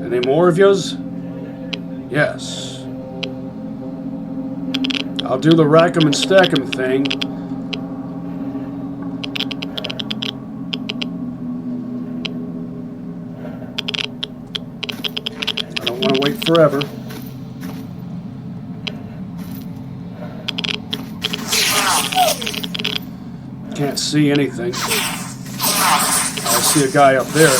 Any more of yous? Yes. I'll do the rack 'em and stack 'em thing. I don't want to wait forever. Can't see anything. I see a guy up there.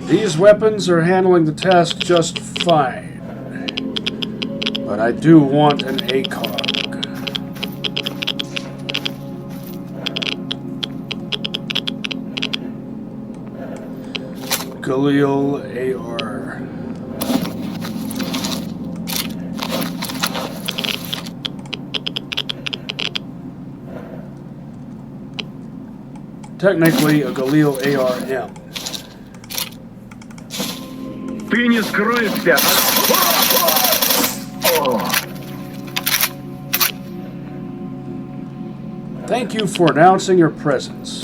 These weapons are handling the task just fine, but I do want an ACOG. S.T.A.L.K.E.R. Technically, a S.T.A.L.K.E.R. Ты не скроешься от... Thank you for announcing your presence.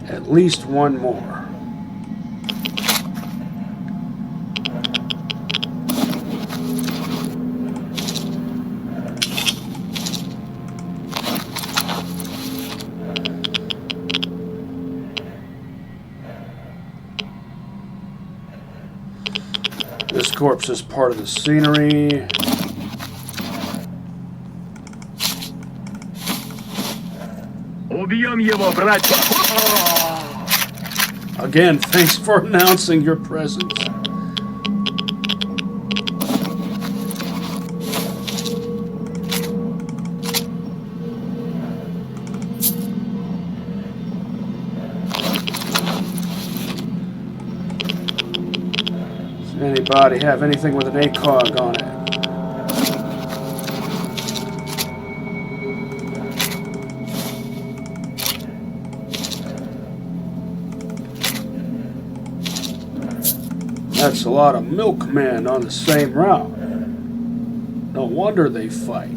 At least one more. This corpse is part of the scenery. Убьем его, братья! Again, thanks for announcing your presence. Does anybody have anything with an ACOG on it? That's a lot of milkmen on the same route. No wonder they fight.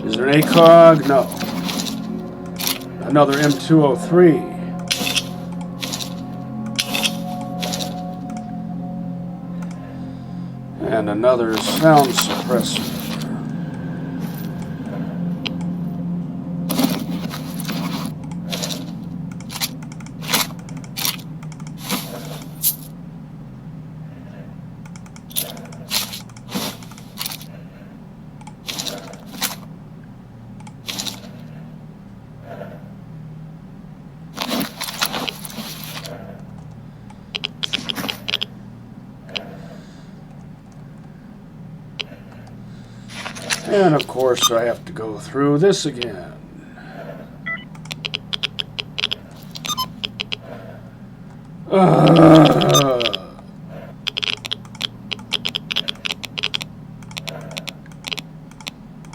Is there an ACOG? No. Another M203. And another sound suppressor. And of course I have to go through this again.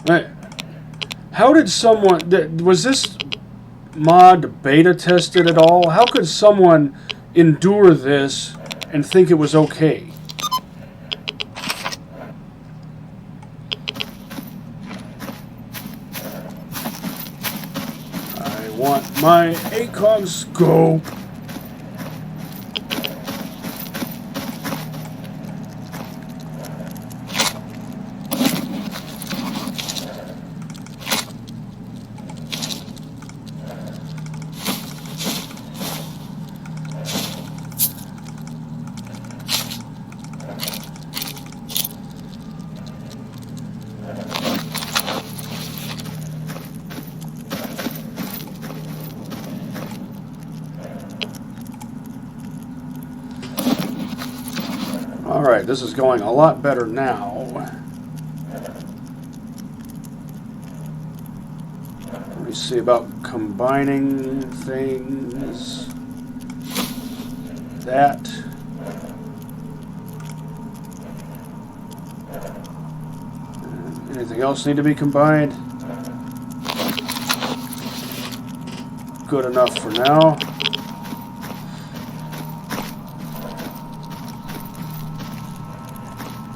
Hey, how did someone... Was this mod beta tested at all? How could someone endure this and think it was okay? Want my ACOG scope. Alright, this is going a lot better now. Let me see about combining things. That. Anything else need to be combined? Good enough for now.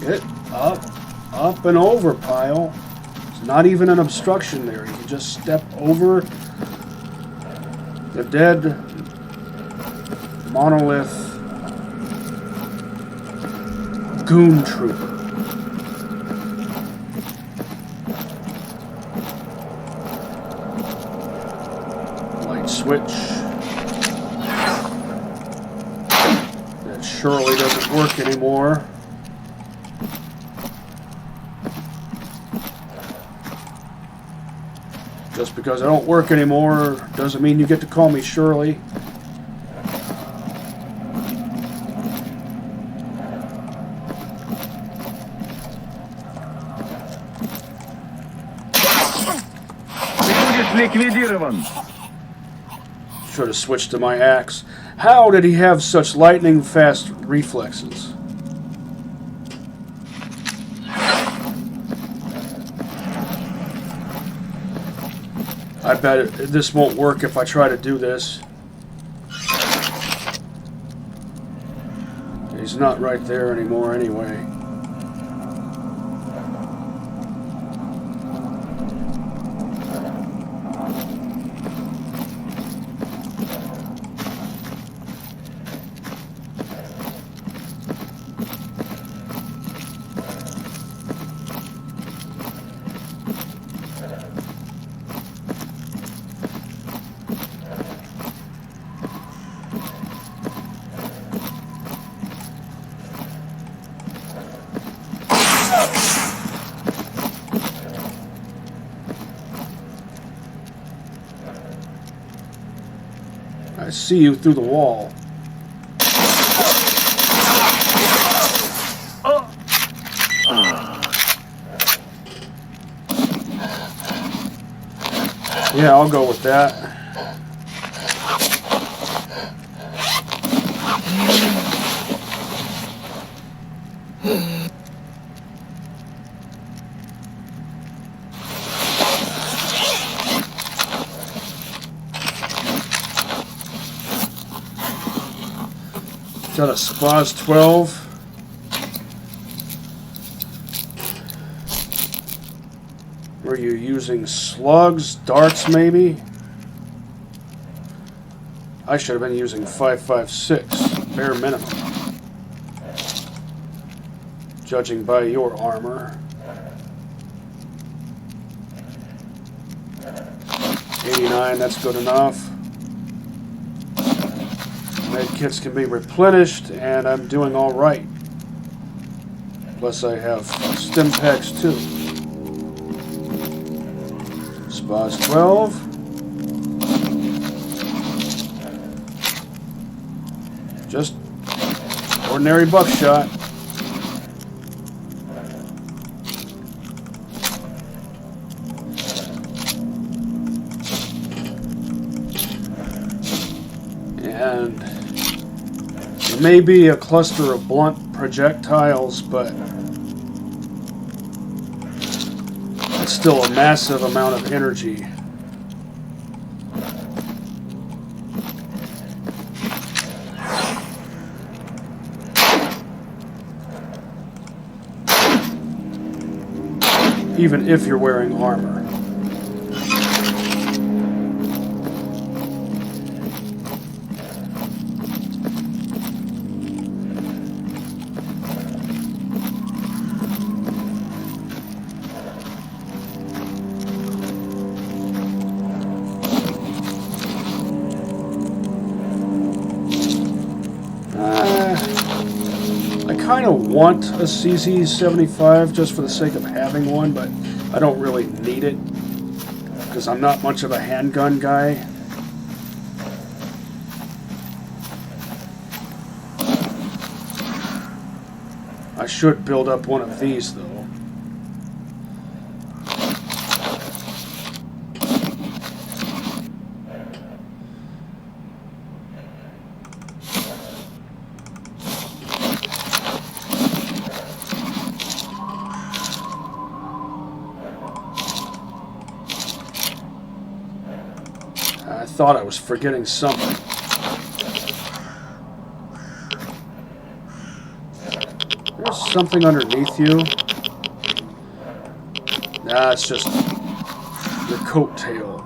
Get up and over, pile. It's not even an obstruction there. You can just step over the dead monolith goon trooper. Light switch. That surely doesn't work anymore. Just because I don't work anymore doesn't mean you get to call me Shirley. Should have switched to my axe. How did he have such lightning fast reflexes? I bet this won't work if I try to do this. He's not right there anymore anyway. I see you through the wall. Yeah, I'll go with that. Is that a S.T.A.L.K.E.R? Were you using slugs, darts maybe? I should have been using 5.56, bare minimum. Judging by your armor. 89, that's good enough. Med kits can be replenished, and I'm doing all right. Plus I have stim packs too. S.T.A.L.K.E.R. Just ordinary buckshot. And it may be a cluster of blunt projectiles, but it's still a massive amount of energy. Even if you're wearing armor. I kind of want a CZ75 just for the sake of having one, but I don't really need it because I'm not much of a handgun guy. I should build up one of these though. I thought I was forgetting something. There's something underneath you. Nah, it's just your coat tail.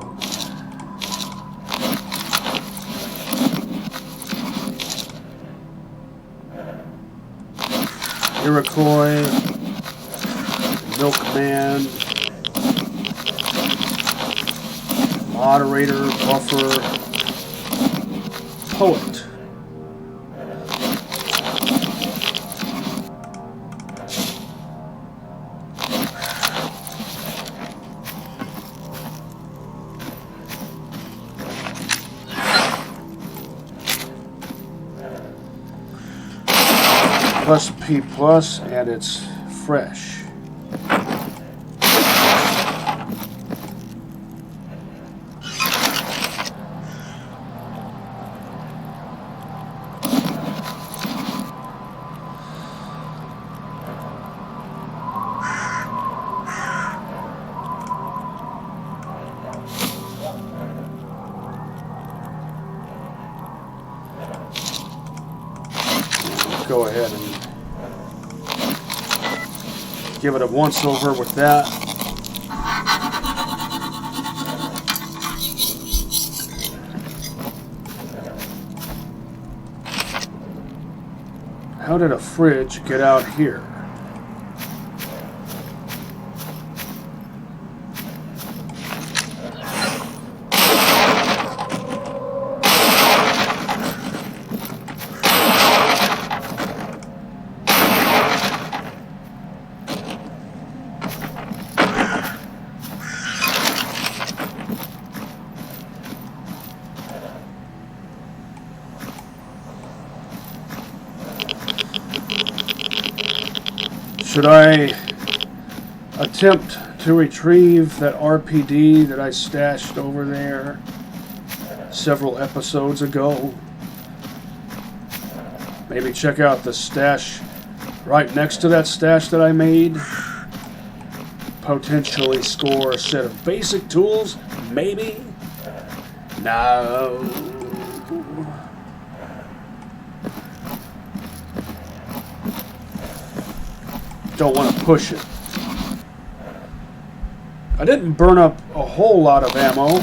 Iroquois, Milkman, Moderator, Buffer, Poet. Plus P plus, and it's fresh. Go ahead and give it a once over with that. How did a fridge get out here? Should I attempt to retrieve that RPD that I stashed over there several episodes ago? Maybe check out the stash right next to that stash that I made. Potentially score a set of basic tools? Maybe? No. Don't want to push it. I didn't burn up a whole lot of ammo.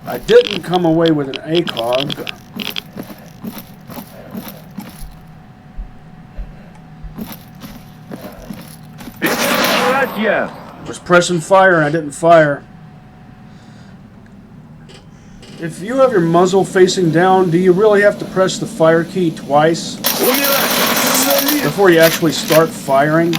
I didn't come away with an ACOG. Was pressing fire and I didn't fire. If you have your muzzle facing down, do you really have to press the fire key twice before you actually start firing?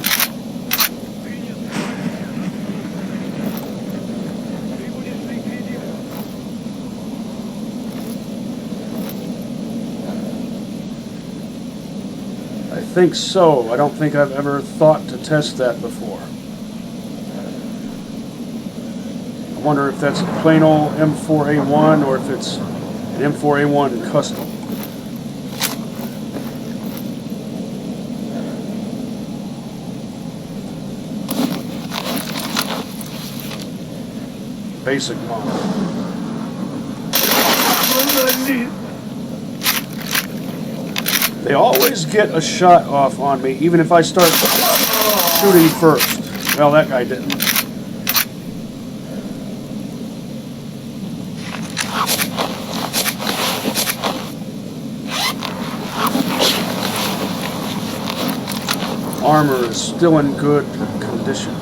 I think so. I don't think I've ever thought to test that before. I wonder if that's a plain old M4A1 or if it's an M4A1 custom. Basic model. They always get a shot off on me, even if I start shooting first. Well, that guy didn't. Armor is still in good condition.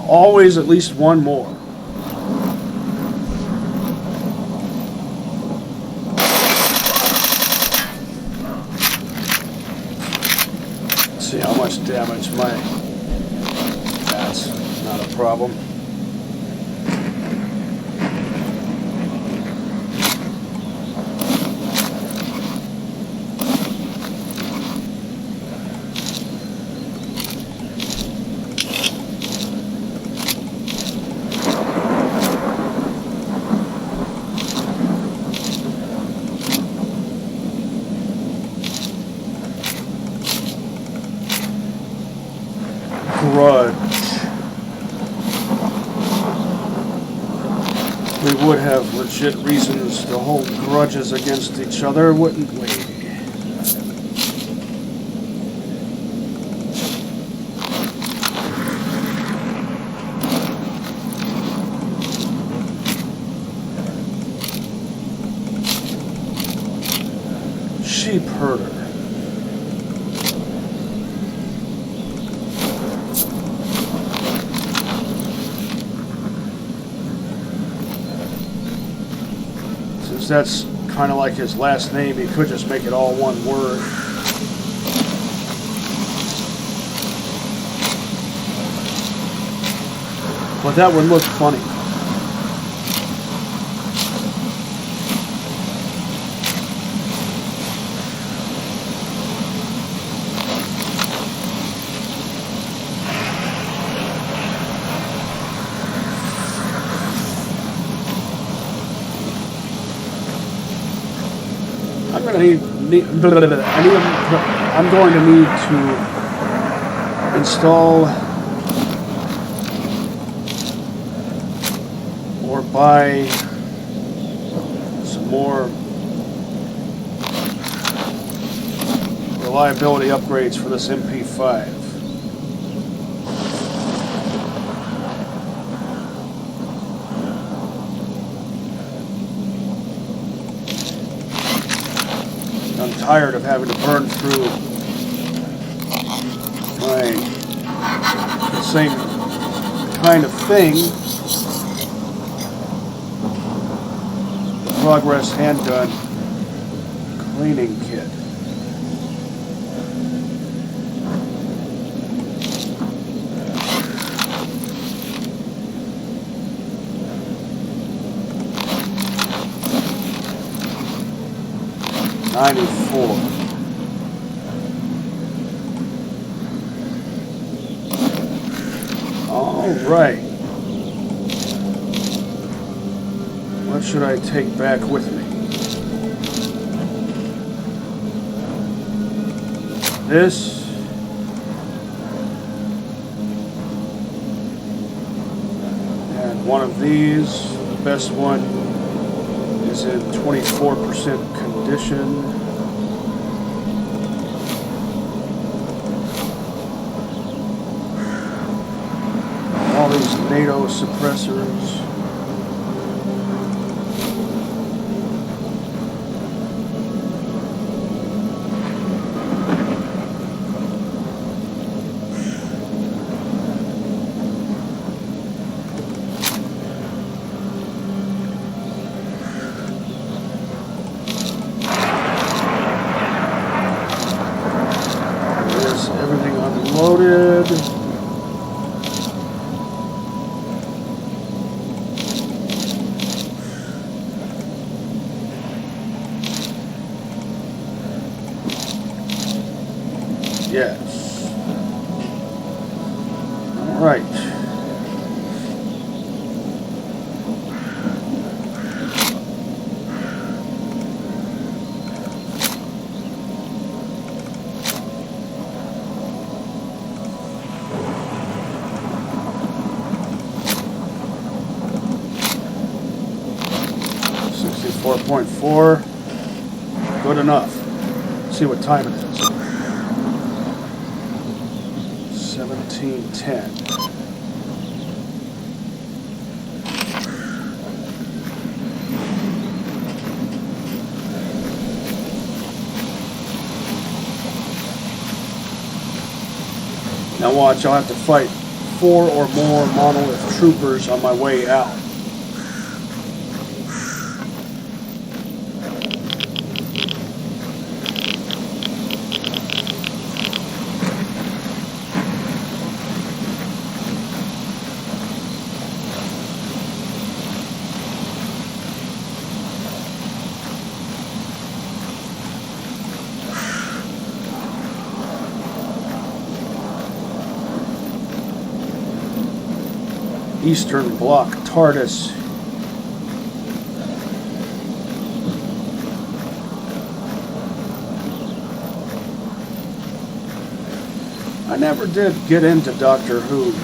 Always at least one more. Let's see how much damage that's not a problem. We would have legit reasons to hold grudges against each other, wouldn't we? Sheep herder. That's kind of like his last name. He could just make it all one word. But that would look funny. I'm going to need to install or buy some more reliability upgrades for this MP5. I'm tired of having to burn through the same kind of thing. Progress handgun cleaning kit. $94. All right. What should I take back with me? This. And one of these. The best one is in 24% condition. All these NATO suppressors. There's everything unloaded. Yes. All right. .4. Good enough. Let's see what time it is. 17:10. Now watch, I'll have to fight 4 or more monolith troopers on my way out. Eastern Bloc TARDIS. I never did get into Doctor Who.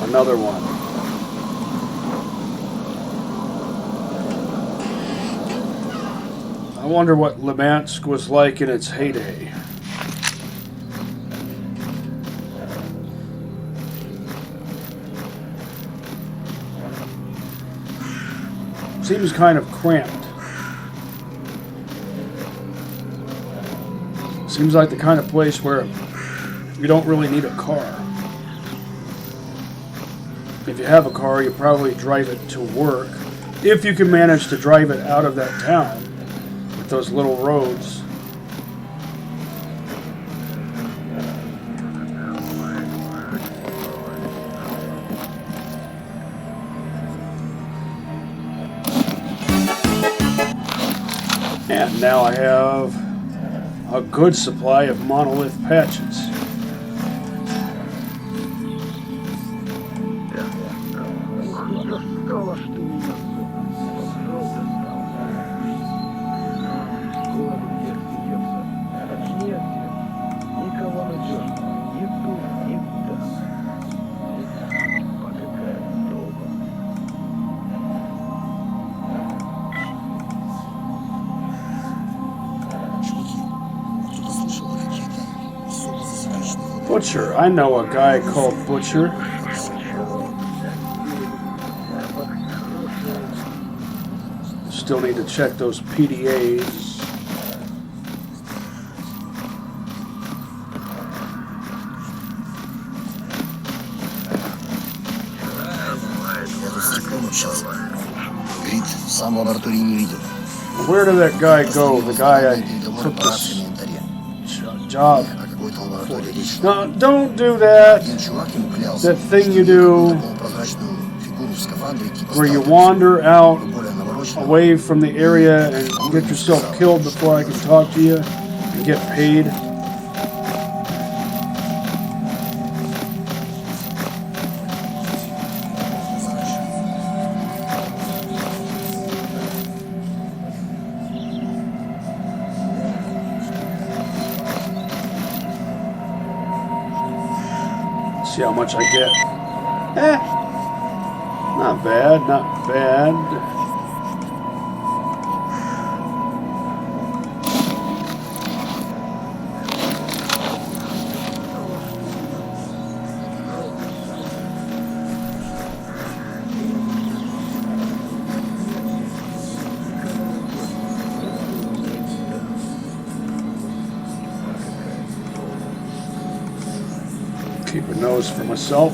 Another one. I wonder what Limansk was like in its heyday. Seems kind of cramped. Seems like the kind of place where you don't really need a car. If you have a car, you probably drive it to work. If you can manage to drive it out of that town with those little roads. And now I have a good supply of monolith patches. Butcher. I know a guy called Butcher. Still need to check those PDAs. Where did that guy go? The guy I took this job. No, don't do that. That thing you do where you wander out away from the area and get yourself killed before I can talk to you and get paid. See how much I get. Not bad, not bad. Keep a nose for myself.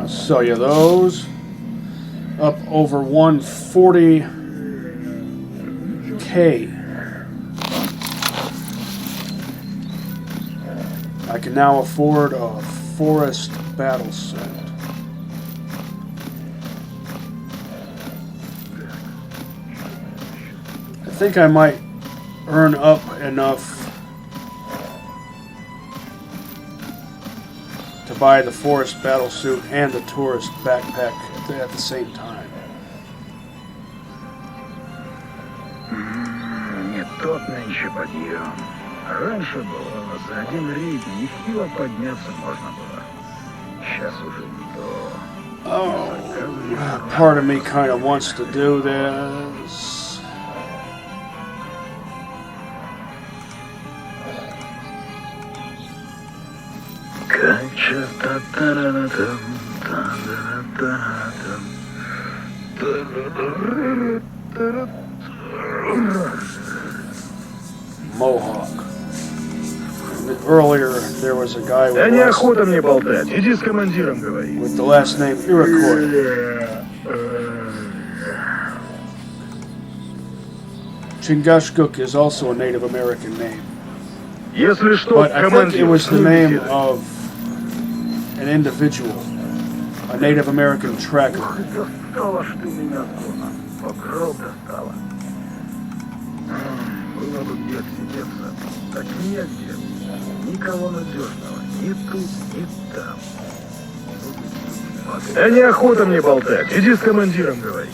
Sell you those. Up over 140K. I can now afford a forest battle suit. I think I might earn up enough to buy the forest battle suit and the tourist backpack at the same time. Не тот нынче подъем. Раньше было, за один рейд нехило подняться можно было. Сейчас уже не то. Oh, part of me kind of wants to do this. Mohawk. Earlier, there was a guy Да неохота мне болтать. Иди с командиром говори. with the last name Iroquois. Chingachgook is also a Native American name, Если что, but I think it командир, was с the ним name беседуй. of an individual, a Native American tracker. Достала ж ты меня, зона. По гроб достала. Было бы где отсидеться. Так негде. Никого надежного. Ни тут, ни там. Да неохота мне болтать. Иди с командиром говори.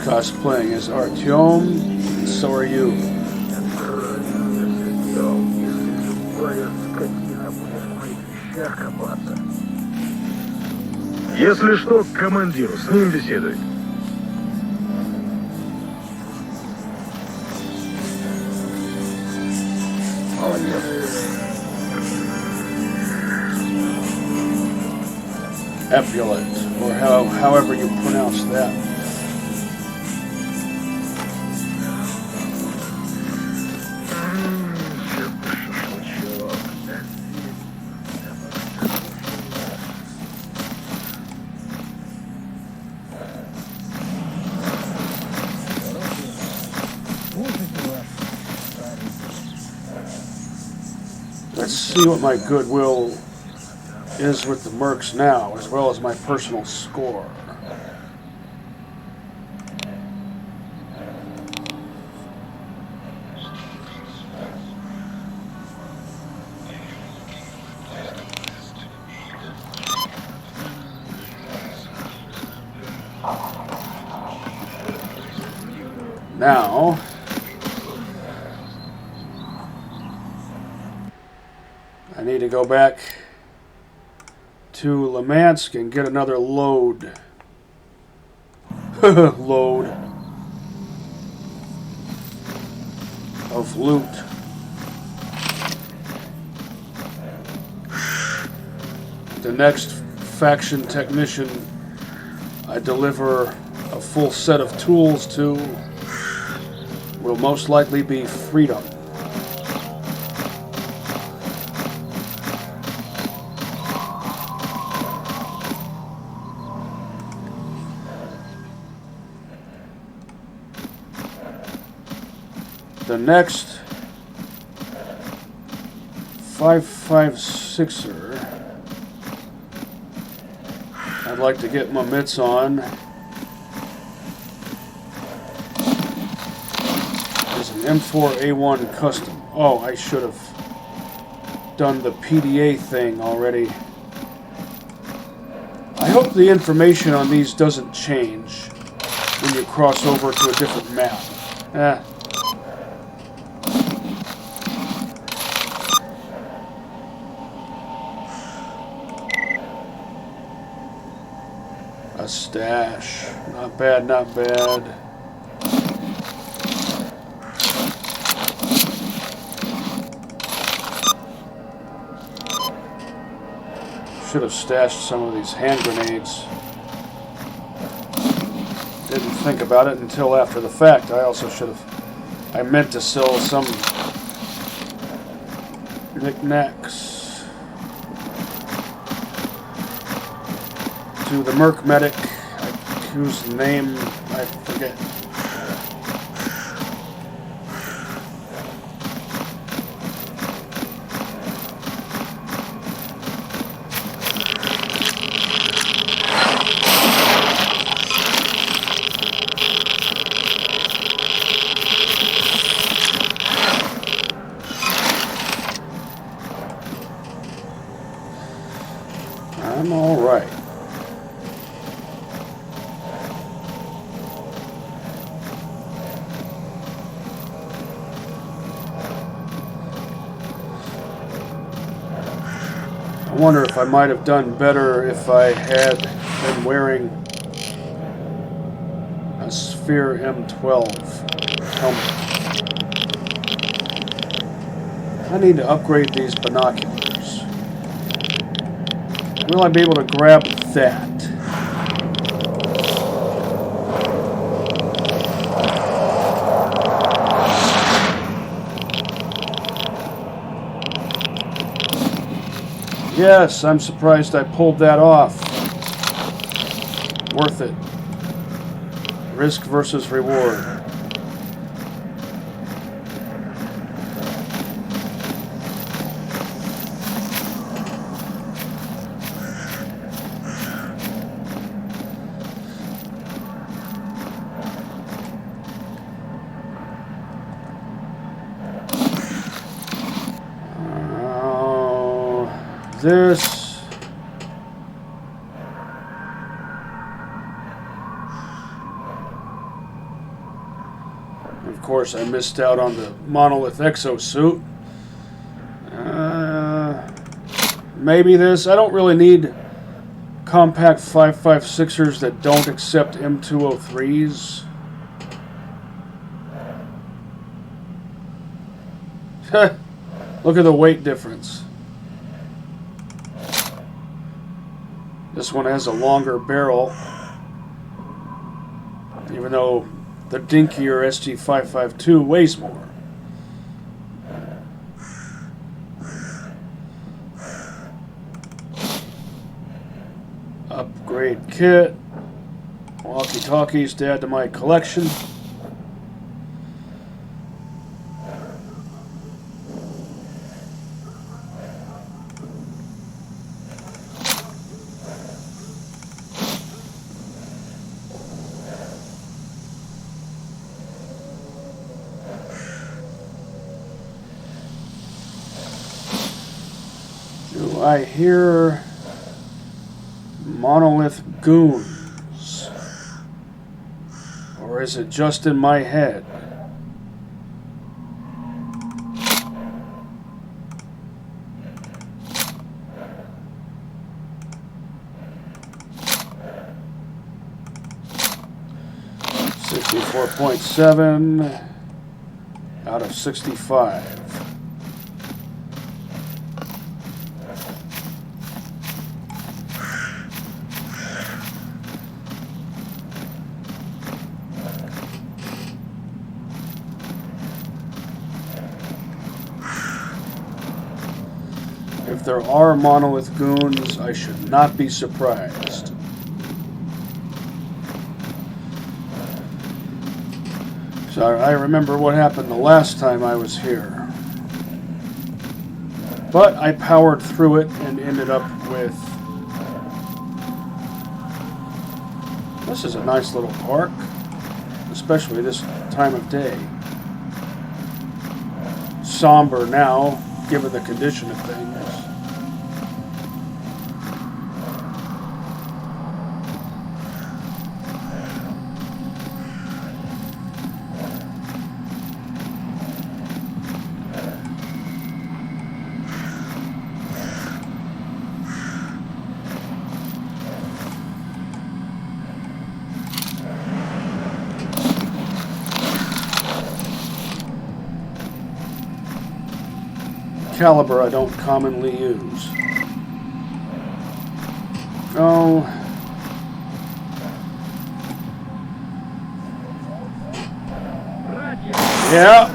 Cosplaying as Artyom, so are you. Если что, к командиру, с ним беседуй. Ep.18, or however you pronounce that. Let's see what my goodwill is with the mercs now, as well as my personal score. Now, I need to go back to Limansk and get another load. Load of loot. The next faction technician I deliver a full set of tools to will most likely be Freedom. The next 5.56er I'd like to get my mitts on is an M4A1 custom. Oh, I should have done the PDA thing already. I hope the information on these doesn't change when you cross over to a different map. A stash. Not bad, not bad. Should have stashed some of these hand grenades. Didn't think about it until after the fact. I also should have... I meant to sell some knickknacks to the Merc medic, whose name I forget. I'm all right. I wonder if I might have done better if I had been wearing a S.T.A.L.K.E.R M12 helmet. I need to upgrade these binoculars. Will I be able to grab that? Yes, I'm surprised I pulled that off. Worth it. Risk versus reward. This of course I missed out on the monolith exosuit. Maybe this. I don't really need compact 5.56ers that don't accept M203s. Look at the weight difference. This one has a longer barrel, even though the dinkier SG552 weighs more. Upgrade kit. Walkie-talkies to add to my collection. Do I hear monolith goons? Or Or is it just in my head? .7 out of 65. If there are monolith goons, I should not be surprised. So I remember what happened the last time I was here. But I powered through it and ended up with... This is a nice little park, especially this time of day. Somber now, given the condition of things. Caliber I don't commonly use. Oh. Yeah.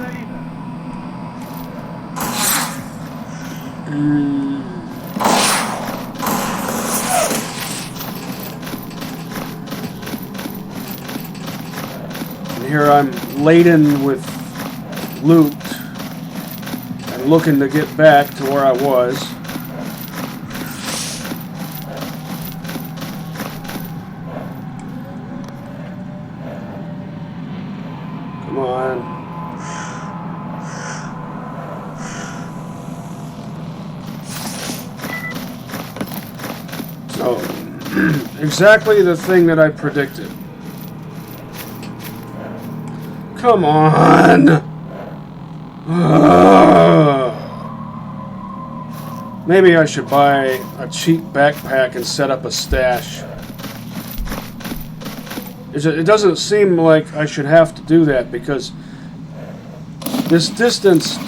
And here I'm laden with loot. Looking to get back to where I was. Come on. So, exactly the thing that I predicted. Come on! Maybe I should buy a cheap backpack and set up a stash. It doesn't seem like I should have to do that because this distance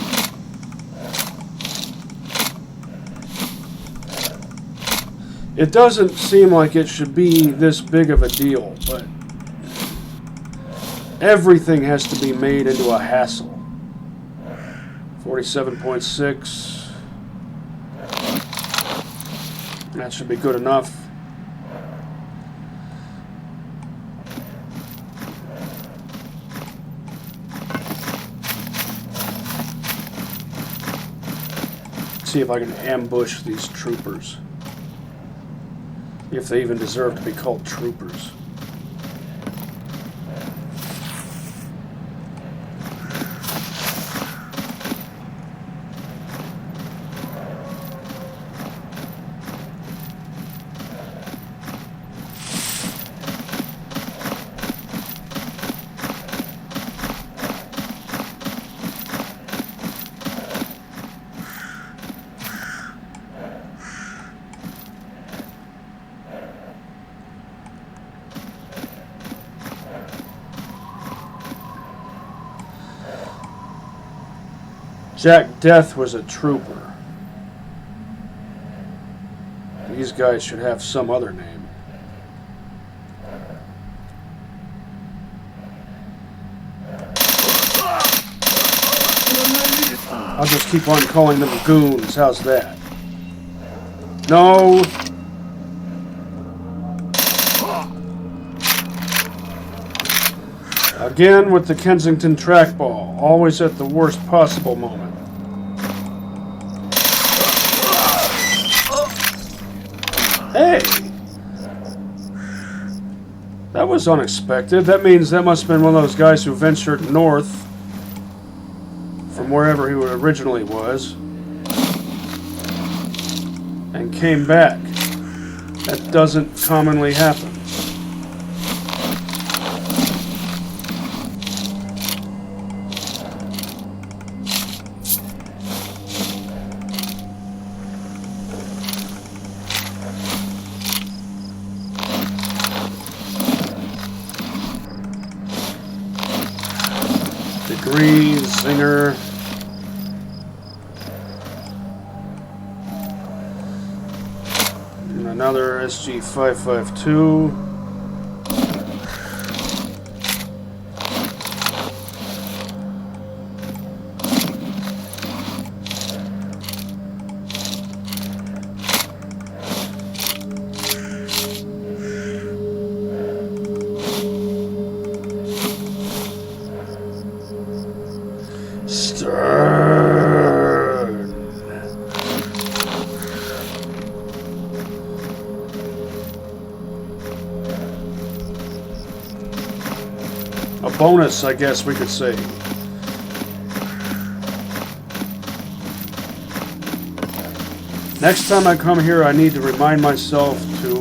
it doesn't seem like it should be this big of a deal, but everything has to be made into a hassle. 47.6. That should be good enough. See if I can ambush these troopers. If they even deserve to be called troopers. Jack Death was a trooper. These guys should have some other name. I'll just keep on calling them goons. How's that? No. Again with the Kensington trackball, always at the worst possible moment. Hey! That was unexpected. That means that must have been one of those guys who ventured north from wherever he originally was and came back. That doesn't commonly happen. 3, Zinger. And another SG-552. A bonus, I guess we could say. Next time I come here, I need to remind myself to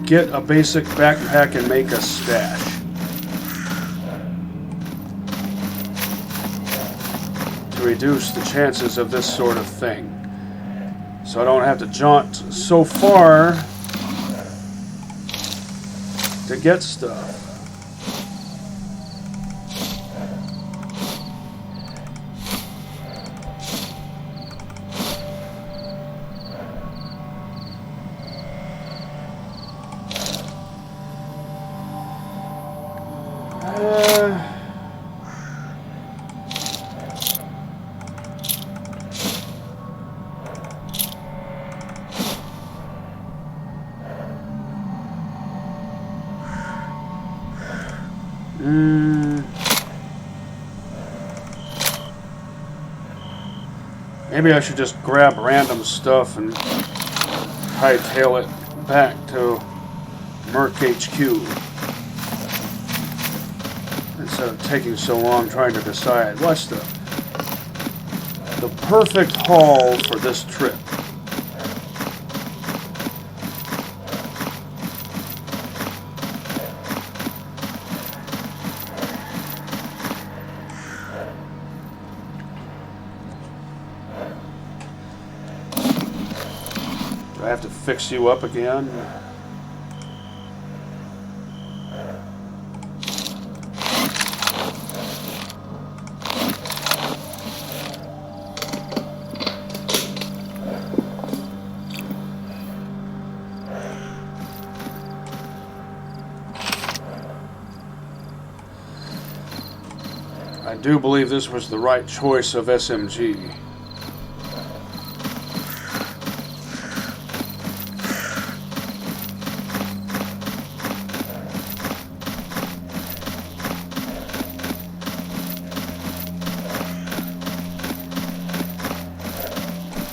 get a basic backpack and make a stash. To reduce the chances of this sort of thing. So I don't have to jaunt so far to get stuff. Maybe I should just grab random stuff and hightail it back to Merc HQ instead of taking so long trying to decide what's the perfect haul for this trip. Do I have to fix you up again? I do believe this was the right choice of SMG.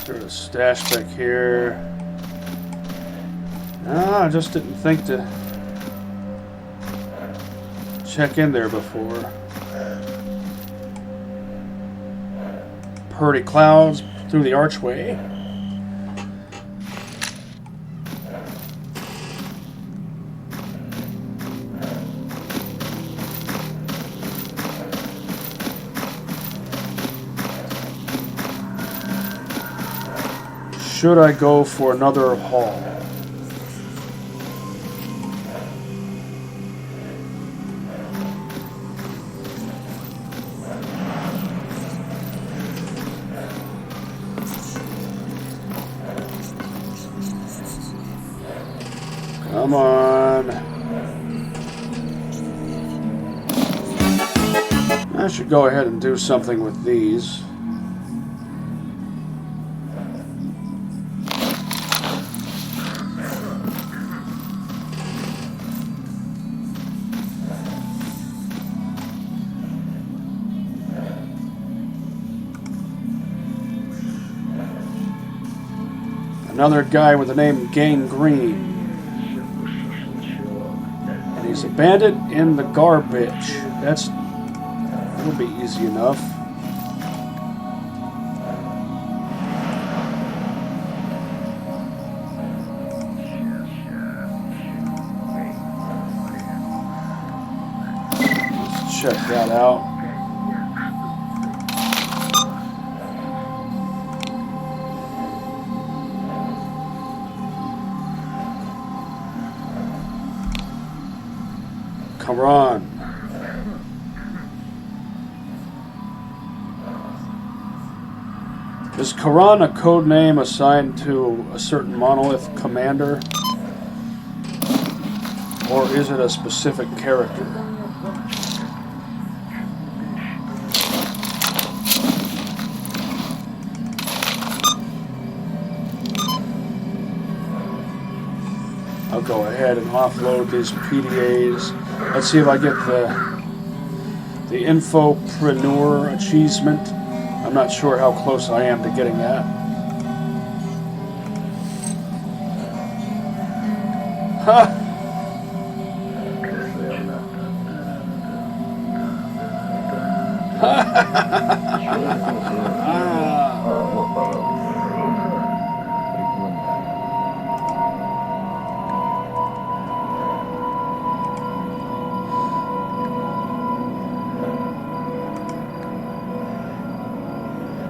There's a stash back here. No, I just didn't think to check in there before. Purdy clouds through the archway. Should I go for another haul? Come on. I should go ahead and do something with these. Another guy with the name Gain Green. And he's a bandit in the garbage. That'll be easy enough. Let's check that out. Come on. Is Quran a code name assigned to a certain monolith commander? Or is it a specific character? I'll go ahead and offload these PDAs. Let's see if I get the Infopreneur achievement. I'm not sure how close I am to getting that. Ha!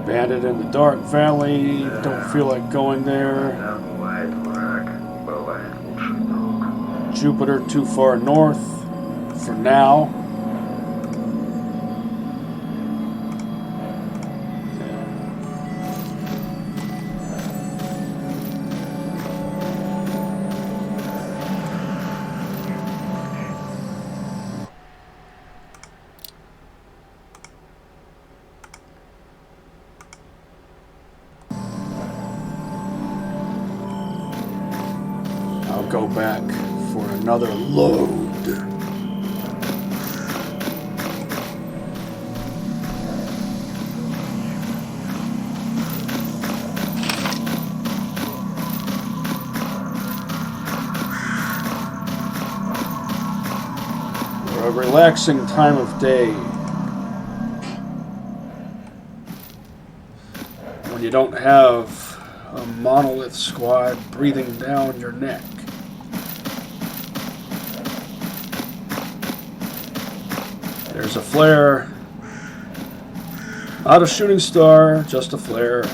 Bandit in the Dark Valley. Don't feel like going there. Бывает враг, бывает лучший друг. Jupiter too far north for now. Go back for another load. For a relaxing time of day. When you don't have a monolith squad breathing down your neck. There's a flare. Not a shooting star, just a flare.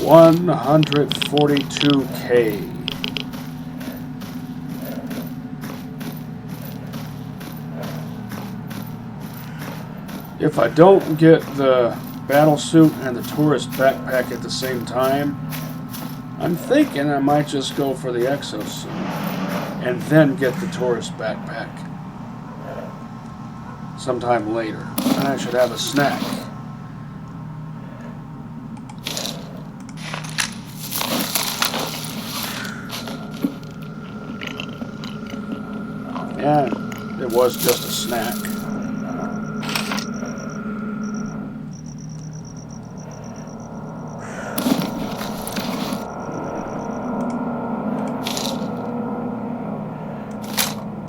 $142K. If I don't get the battle suit and the tourist backpack at the same time, I'm thinking I might just go for the exosuit and then get the tourist backpack sometime later. And I should have a snack. And it was just a snack.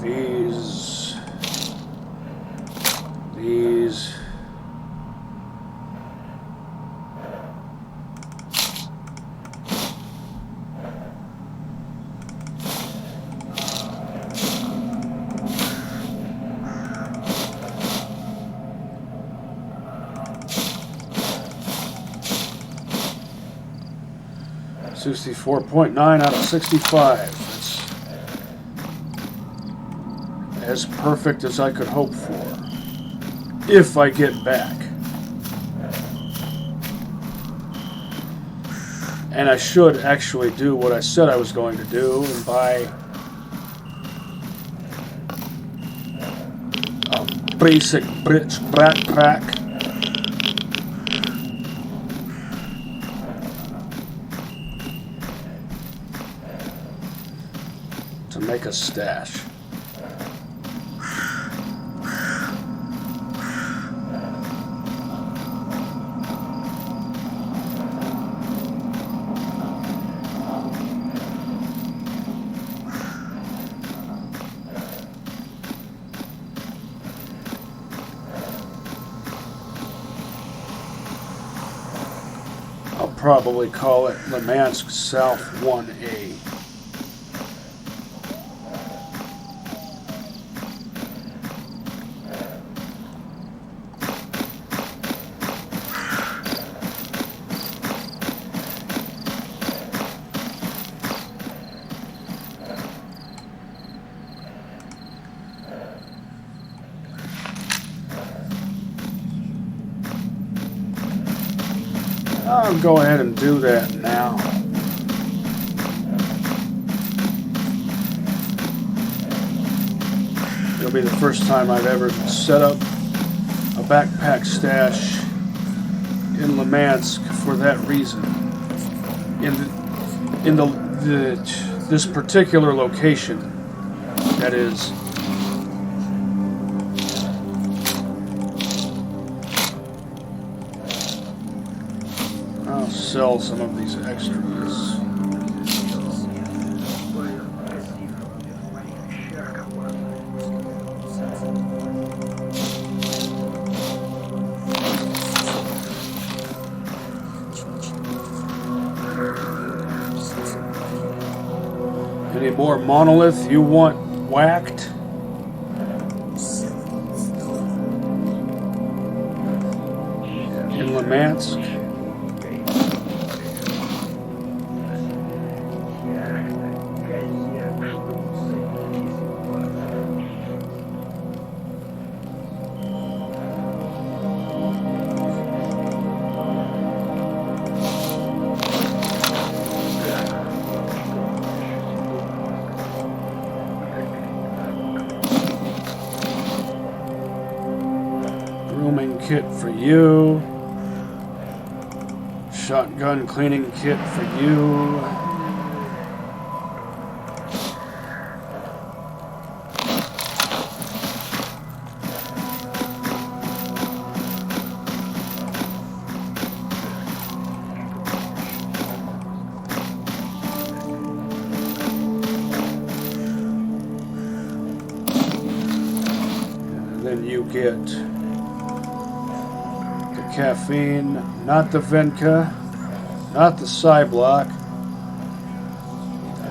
These. $64.9 out of 65. That's as perfect as I could hope for. If I get back. And I should actually do what I said I was going to do and buy a basic British backpack. To make a stash. probably call it Limansk South 1A. I'll go ahead and do that now. It'll be the first time I've ever set up a backpack stash in Limansk for that reason. In this particular location, that is. I'll sell some of these extras. Any more monolith you want whacked? In Limansk? Grooming kit for you. Shotgun cleaning kit for you. And then you get caffeine, not the Venka, not the Psy-Block.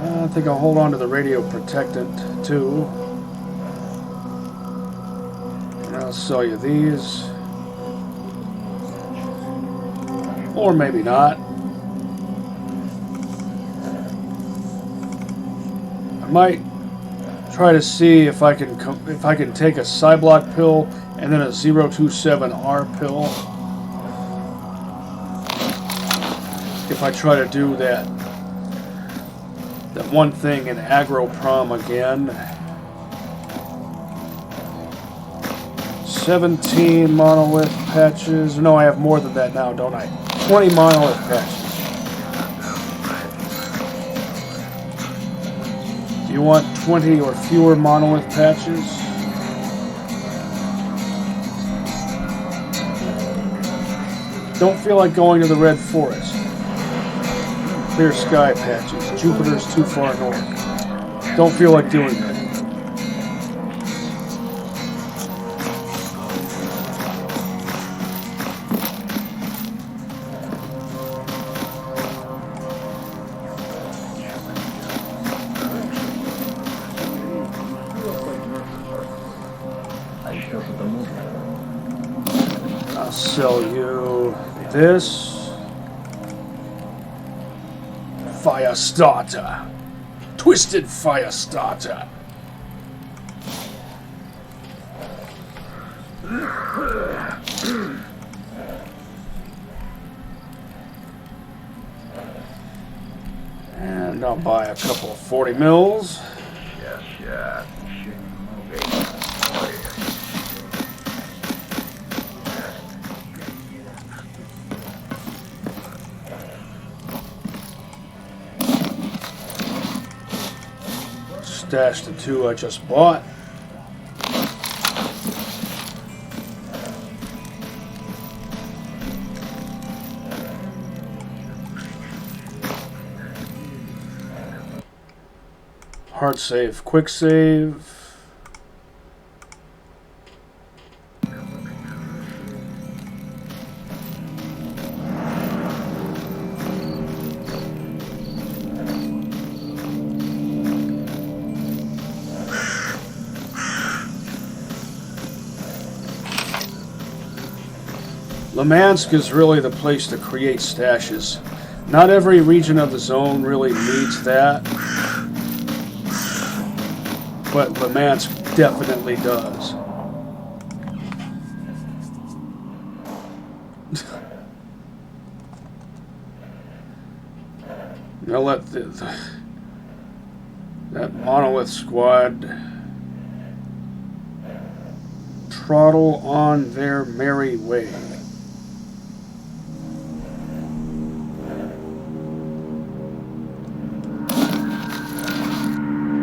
I think I'll hold on to the radio protectant too. And I'll sell you these. Or maybe not. I might try to see if I can take a Psy-Block pill and then a 027R pill. If I try to do that one thing in Agroprom again. 17 monolith patches. No, I have more than that now, don't I? 20 monolith patches. Do you want 20 or fewer monolith patches? Don't feel like going to the Red Forest. Clear sky patches. Jupiter's too far north. Don't feel like doing that. I'll sell you this. Fire starter. Twisted fire starter. And I'll buy a couple of 40 mils. Yes. Stash the two I just bought. Hard save, quick save. Limansk is really the place to create stashes. Not every region of the zone really needs that, but Limansk definitely does. Now let that monolith squad trottle on their merry way.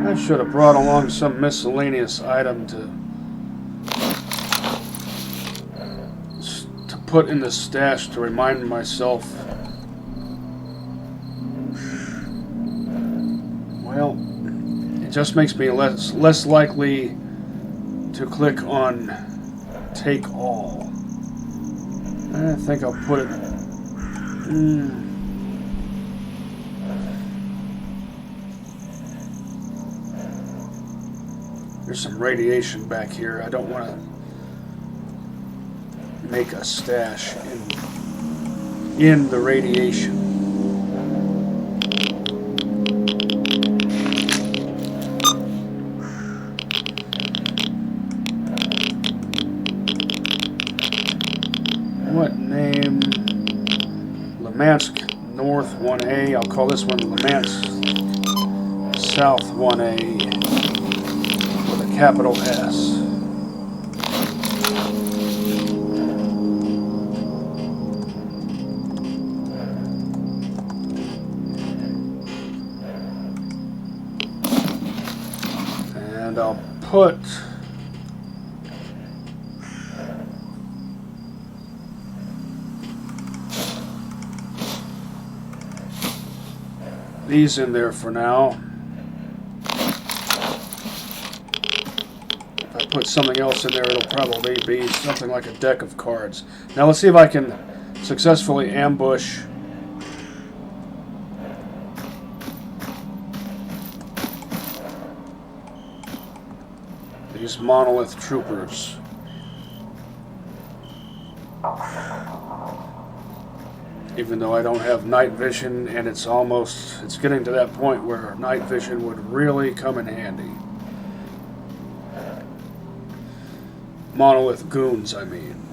I should have brought along some miscellaneous item to put in the stash to remind myself. Well, it just makes me less likely to click on take all. I think I'll put it. There's some radiation back here. I don't want to make a stash in the radiation. What name? Limansk North 1A. I'll call this one Limansk South 1A with a capital S. And I'll put these in there for now. If I put something else in there, it'll probably be something like a deck of cards. Now let's see if I can successfully ambush these monolith troopers. Even though I don't have night vision, and it's getting to that point where night vision would really come in handy. Monolith goons, I mean.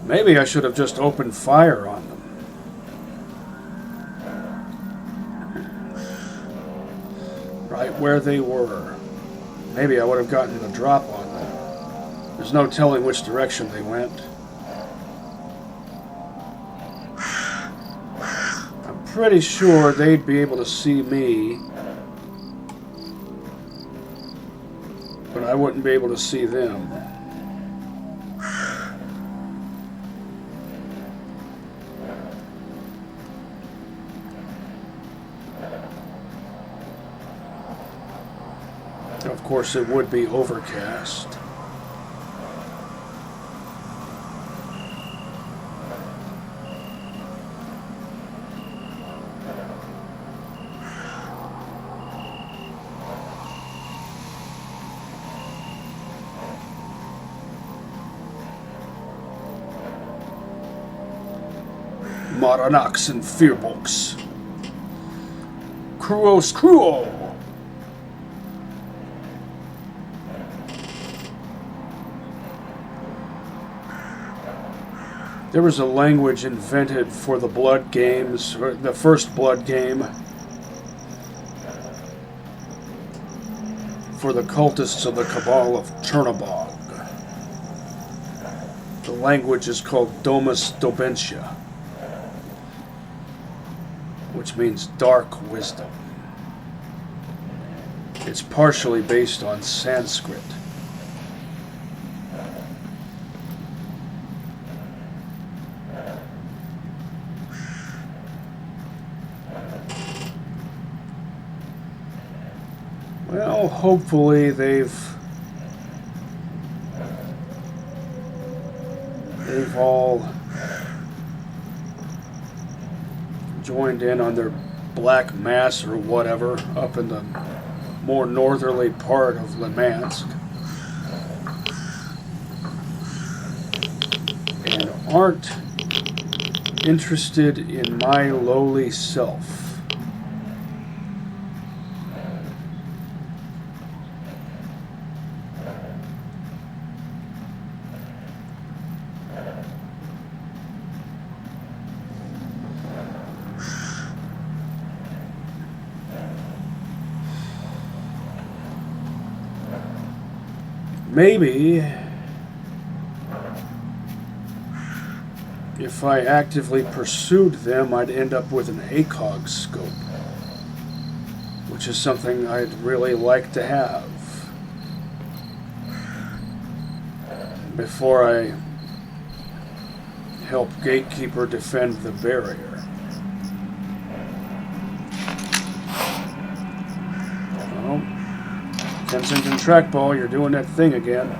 Maybe I should have just opened fire on them. Right where they were. Maybe I would have gotten the drop on them. There's no telling which direction they went. Pretty sure they'd be able to see me, but I wouldn't be able to see them. Of course, it would be overcast. Maranax and Fearbox. Kruos Kruo! There was a language invented for the Blood games, or the first Blood game, for the cultists of the Cabal of Chernobog. The language is called Domus Dobentia, which means dark wisdom. It's partially based on Sanskrit. Well, hopefully they've all joined in on their black mass or whatever up in the more northerly part of Limansk. and aren't interested in my lowly self. Maybe if I actively pursued them, I'd end up with an ACOG scope, which is something I'd really like to have before I help Gatekeeper defend the barrier. Well, Kensington Trackball, you're doing that thing again.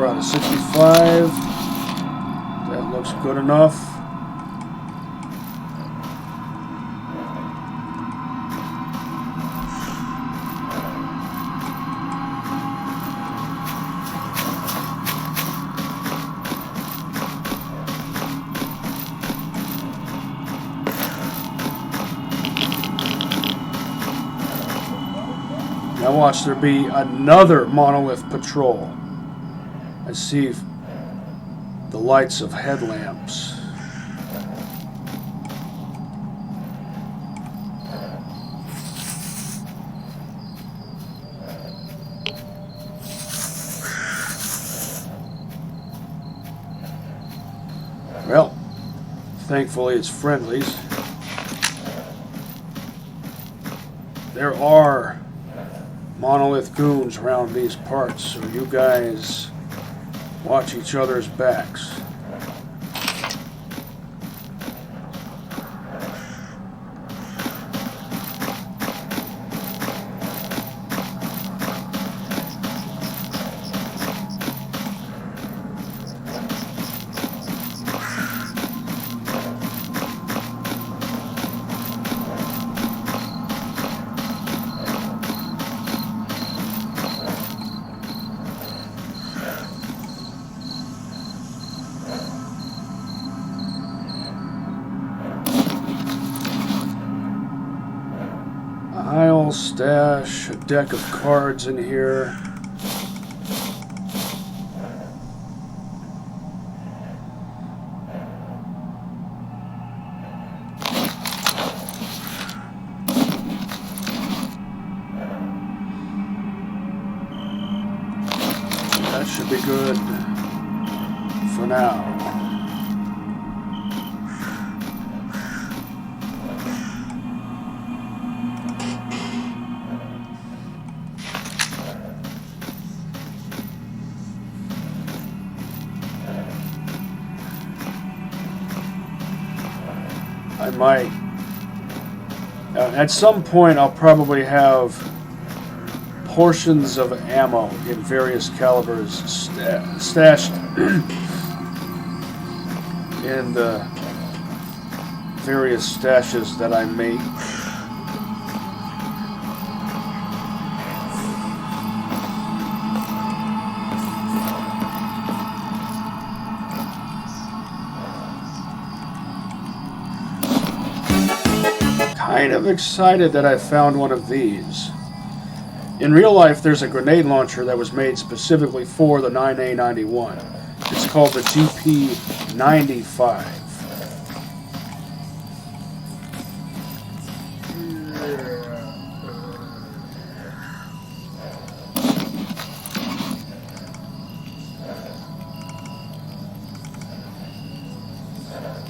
Out of 65. That looks good enough. Now watch there be another monolith patrol. I see the lights of headlamps. Well, thankfully it's friendlies. There are monolith goons around these parts, so you guys watch each other's backs. I'll stash a deck of cards in here. That should be good for now. I might. At some point, I'll probably have portions of ammo in various calibers stashed in the various stashes that I make. Kind of excited that I found one of these. In real life, there's a grenade launcher that was made specifically for the 9A91. It's called the GP95.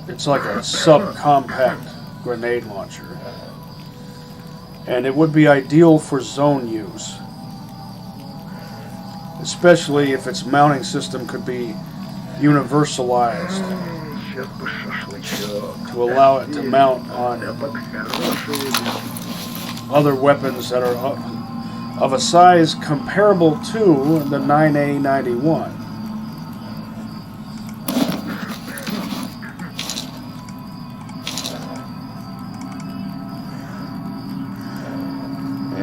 It's like a subcompact grenade launcher. And it would be ideal for zone use, especially if its mounting system could be universalized Сейчас бы шашлычок. to allow it to mount on Да под хорошую other weapons that are of a size comparable to the 9A91.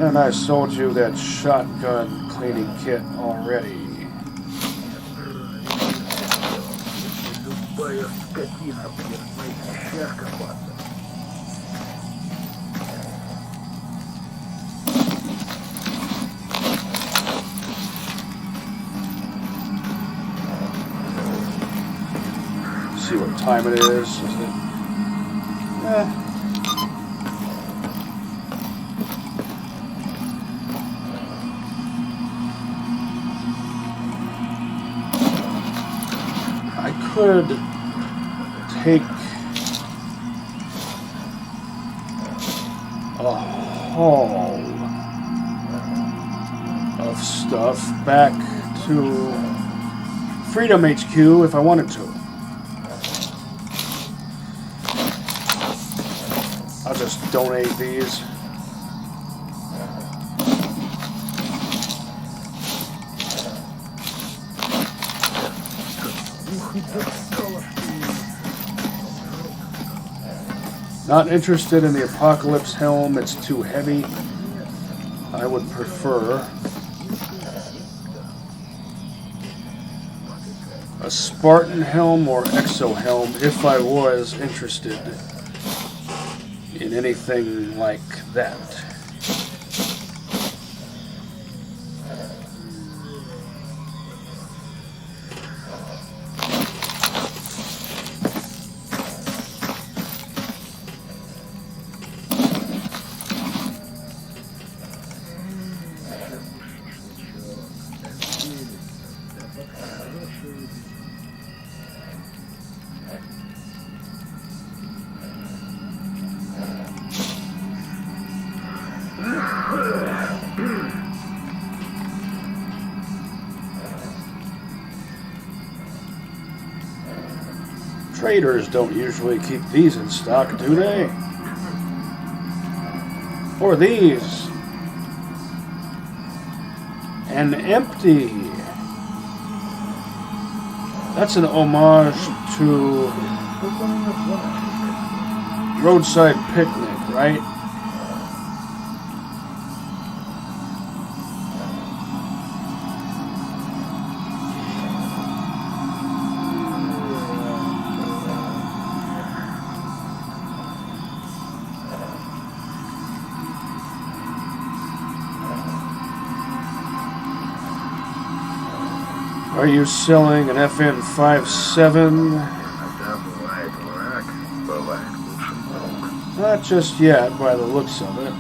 And I sold you that shotgun cleaning kit already. любая скотина будет в моих вещах копаться. See what time it is. Is it? I could take a haul of stuff back to Freedom HQ if I wanted to. I'll just donate these. Not interested in the Apocalypse helm, it's too heavy. I would prefer a Spartan helm or Exo helm if I was interested in anything like that. Traders don't usually keep these in stock, do they? Or these. And empty. That's an homage to Roadside Picnic, right? Are you selling an FN57? Иногда бывает враг, бывает лучше друг. Not just yet, by the looks of it.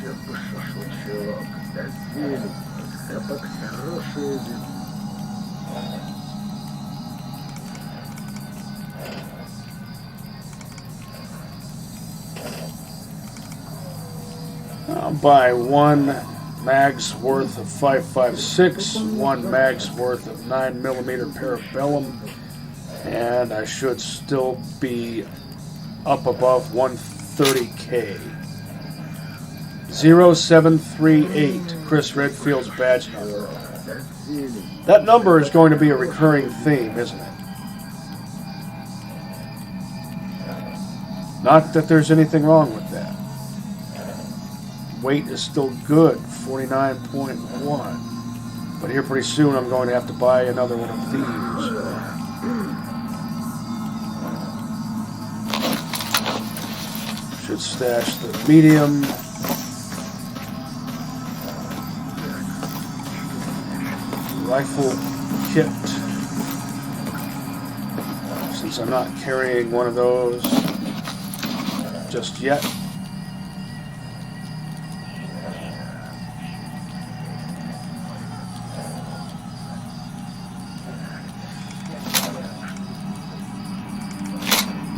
Сейчас бы шашлычок. Доселись. Да под хорошую вину. I'll buy one mag's worth of 5.56, one mag's worth of 9mm Parabellum, and I should still be up above 130K. 0738, Chris Redfield's badge number. That number is going to be a recurring theme, isn't it? Not that there's anything wrong with that. Weight is still good, 49.1. But here pretty soon I'm going to have to buy another one of these. Should stash the medium. Rifle kit. Since I'm not carrying one of those just yet.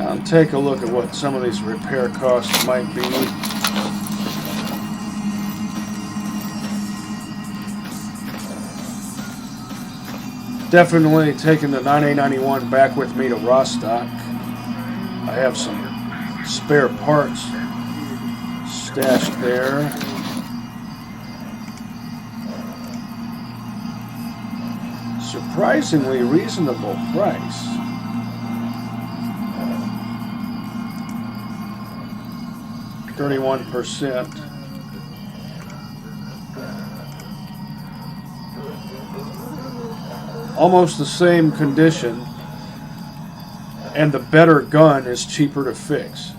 I'll take a look at what some of these repair costs might be. Definitely taking the 9A91 back with me to Rostock. I have some spare parts stashed there. Surprisingly reasonable price. %. Almost the same condition, and the better gun is cheaper to fix.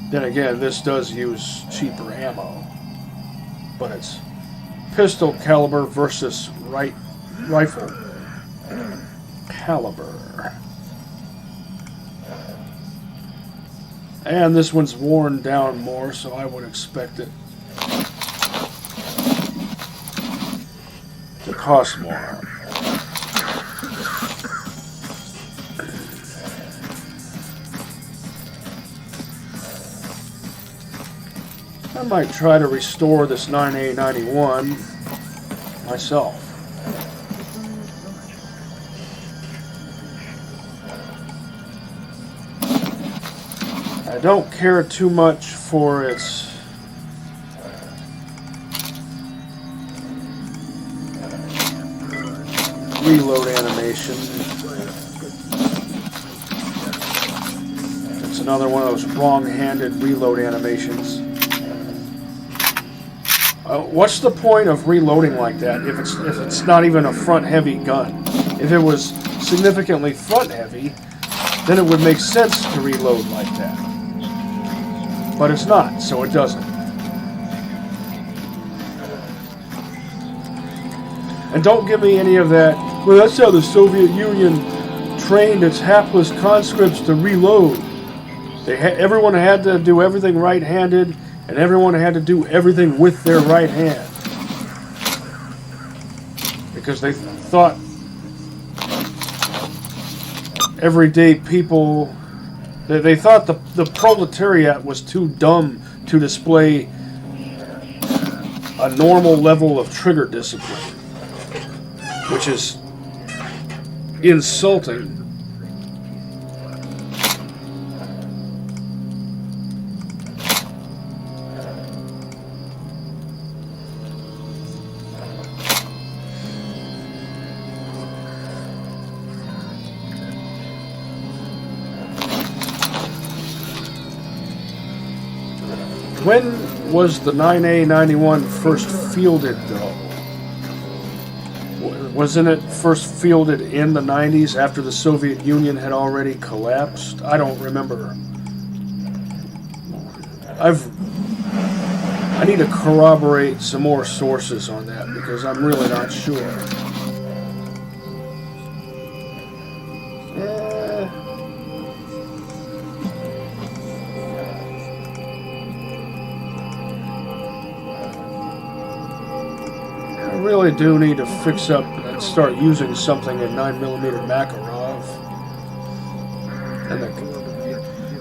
Then again, this does use cheaper ammo, but it's pistol caliber versus rifle caliber. And this one's worn down more, so I would expect it to cost more. I might try to restore this 9A91 myself. I don't care too much for its reload animation. It's another one of those wrong-handed reload animations. What's the point of reloading like that if it's not even a front-heavy gun? If it was significantly front-heavy, then it would make sense to reload like that. But it's not, so it doesn't. And don't give me any of that, well, that's how the Soviet Union trained its hapless conscripts to reload. Everyone had to do everything right-handed, and everyone had to do everything with their right hand. Because they thought everyday people, they thought the proletariat was too dumb to display a normal level of trigger discipline, which is insulting. When was the 9A91 first fielded, though? Wasn't it first fielded in the 90s after the Soviet Union had already collapsed? I don't remember. I need to corroborate some more sources on that because I'm really not sure. I really do need to fix up and start using something in 9mm Makarov. And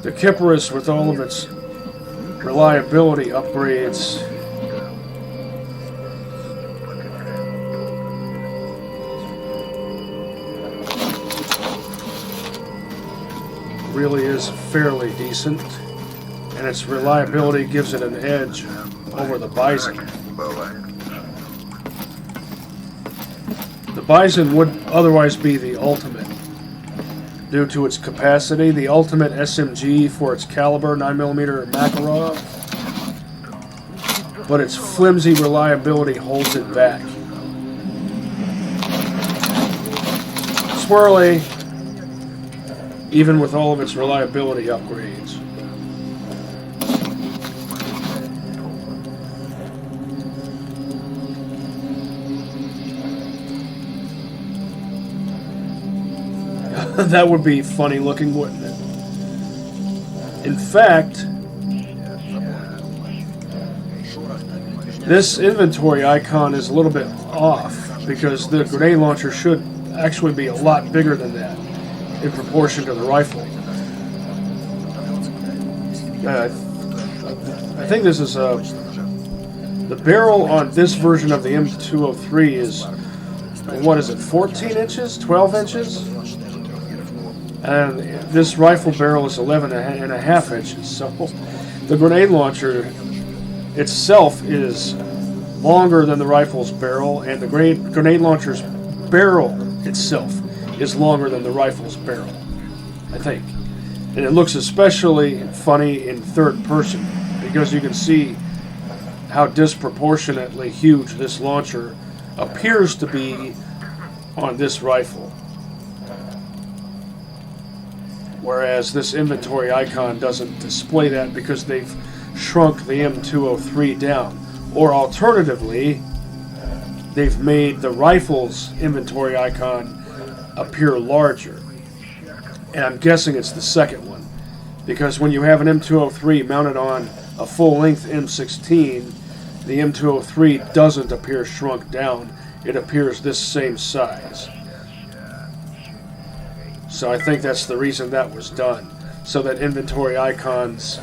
the Kipris, with all of its reliability upgrades, really is fairly decent, and its reliability gives it an edge over the Bison. The Bison would otherwise be the ultimate due to its capacity, the ultimate SMG for its caliber, 9mm Makarov, but its flimsy reliability holds it back. Swirly, even with all of its reliability upgrades. That would be funny looking, wouldn't it? In fact, this inventory icon is a little bit off because the grenade launcher should actually be a lot bigger than that in proportion to the rifle. I think this is the barrel on this version of the M203 is what is it, 14 inches, 12 inches? And this rifle barrel is 11 and a half inches. So the grenade launcher itself is longer than the rifle's barrel, and the grenade launcher's barrel itself is longer than the rifle's barrel, I think. And it looks especially funny in third person because you can see how disproportionately huge this launcher appears to be on this rifle. Whereas this inventory icon doesn't display that because they've shrunk the M203 down. Or alternatively, they've made the rifle's inventory icon appear larger. And I'm guessing it's the second one. Because when you have an M203 mounted on a full-length M16, the M203 doesn't appear shrunk down. It appears this same size. So I think that's the reason that was done. So that inventory icons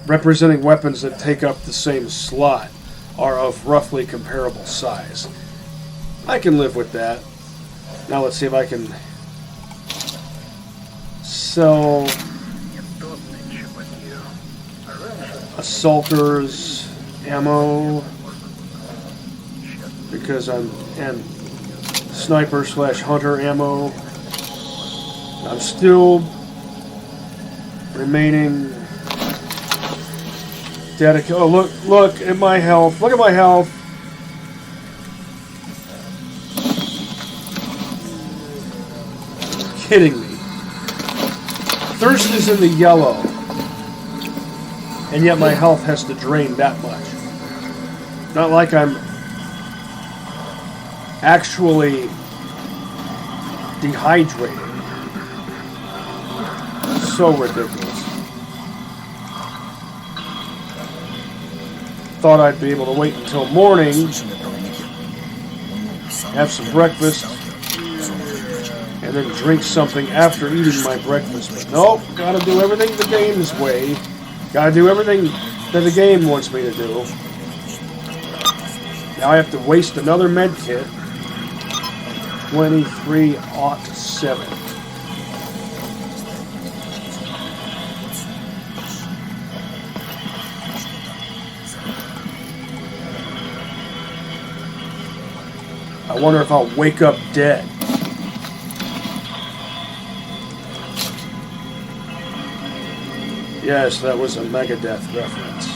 representing weapons that take up the same slot are of roughly comparable size. I can live with that. Now let's see if I can sell assaulters ammo because and sniper/hunter ammo. I'm still remaining dedicated. Oh, look at my health. Look at my health. Kidding me. Thirst is in the yellow, and yet my health has to drain that much. Not like I'm actually dehydrated. So ridiculous. Thought I'd be able to wait until morning, have some breakfast, and then drink something after eating my breakfast. But nope, gotta do everything the game's way. Gotta do everything that the game wants me to do. Now I have to waste another med kit. 23-07. I wonder if I'll wake up dead. Yes, that was a Megadeth reference.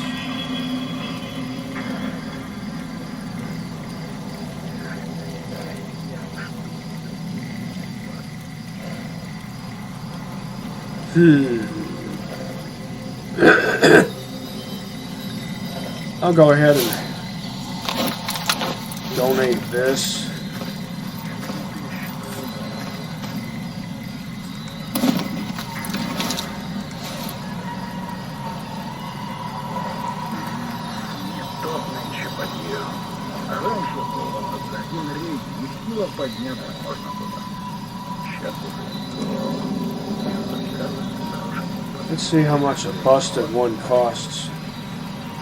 I'll go ahead and donate this. Let's see how much a busted one costs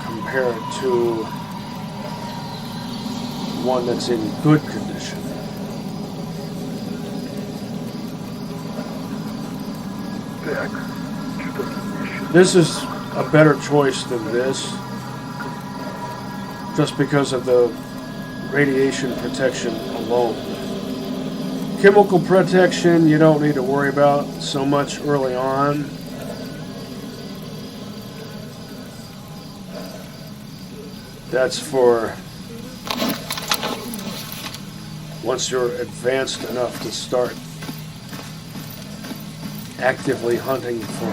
compared to one that's in good condition. This is a better choice than this, just because of the radiation protection alone. Chemical protection you don't need to worry about so much early on. That's for once you're advanced enough to start actively hunting for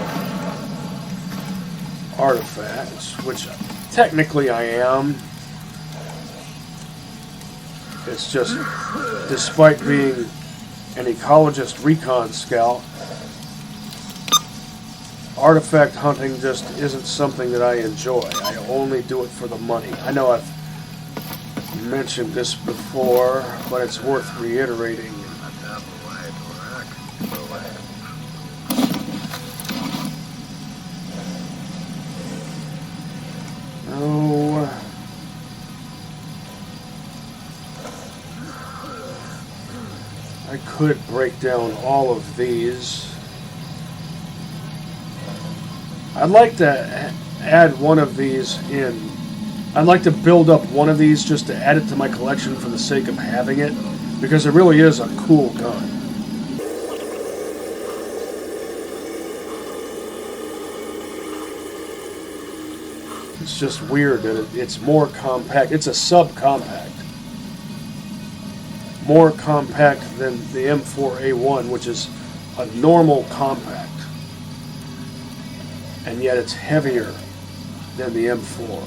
artifacts, which technically I am. It's just, despite being an ecologist recon scout, artifact hunting just isn't something that I enjoy. I only do it for the money. I know I've mentioned this before, but it's worth reiterating. Oh. could break down all of these. I'd like to add one of these in. I'd like to build up one of these just to add it to my collection for the sake of having it, because it really is a cool gun. It's just weird that it's more compact. It's a subcompact. More compact than the M4A1, which is a normal compact. And yet it's heavier than the M4.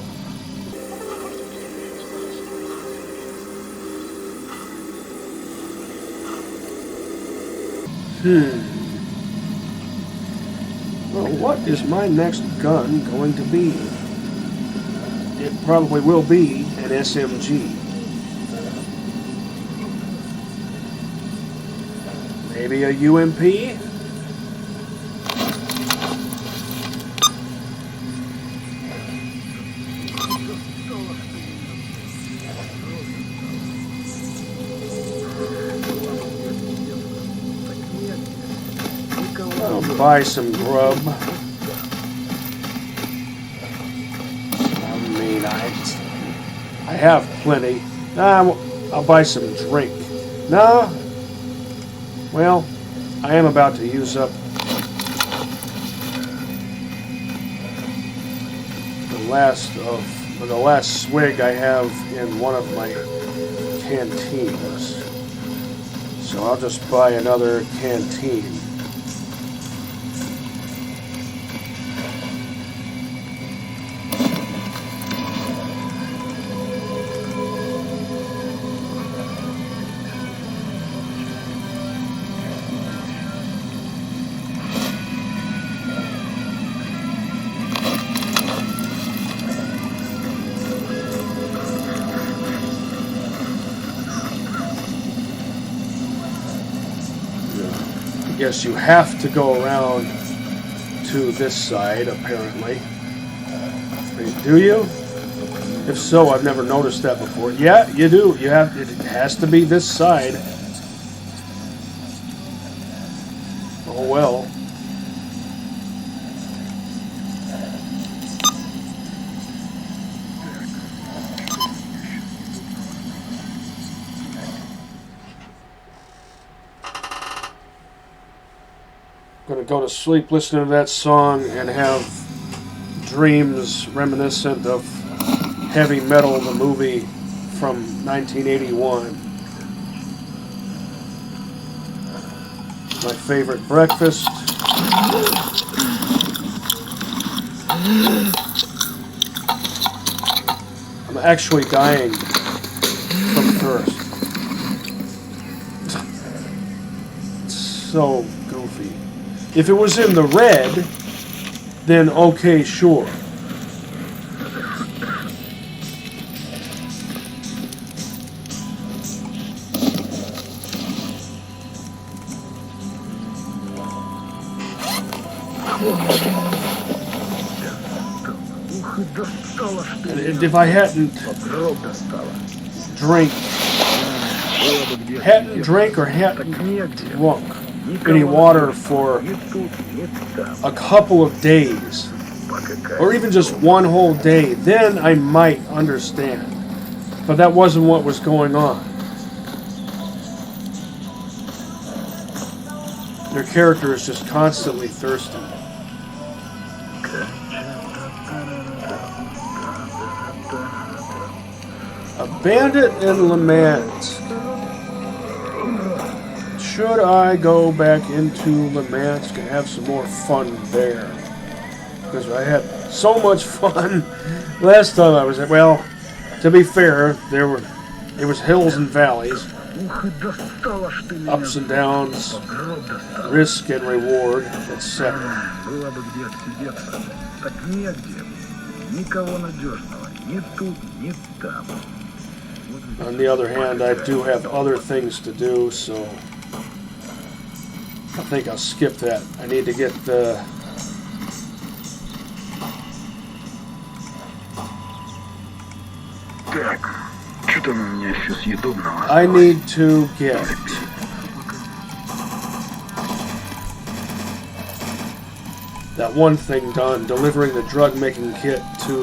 Well, what is my next gun going to be? It probably will be an SMG. Maybe a UMP? I'll buy some grub. I have plenty. I'll buy some drink. No. Well, I am about to use up the last swig I have in one of my canteens. So I'll just buy another canteen. Yes, you have to go around to this side, apparently. Do you? If so, I've never noticed that before. Yeah, you do. It has to be this side. Oh well. Gonna go to sleep listening to that song and have dreams reminiscent of Heavy Metal, the movie from 1981. My favorite breakfast. I'm actually dying from thirst. It's so goofy. If it was in the red, then okay, sure. And if I hadn't drank or hadn't drunk any water for a couple of days, or even just one whole day, then I might understand. But that wasn't what was going on. Their character is just constantly thirsty. A bandit in Limansk. Should I go back into Limansk and have some more fun there? Because I had so much fun last time I was there. Well, to be fair, it was hills and valleys, ups and downs, risk and reward, etc. On the other hand, I do have other things to do, so I think I'll skip that. I need to get the... I need to get that one thing done, delivering the drug-making kit to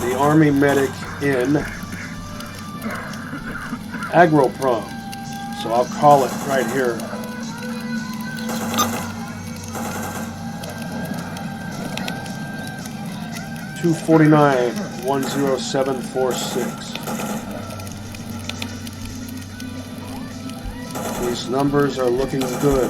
the Army medic in Agroprom. So I'll call it right here. $249-10746. These numbers are looking good.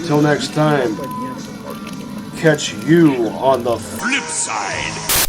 Till next time, catch you on the flip side.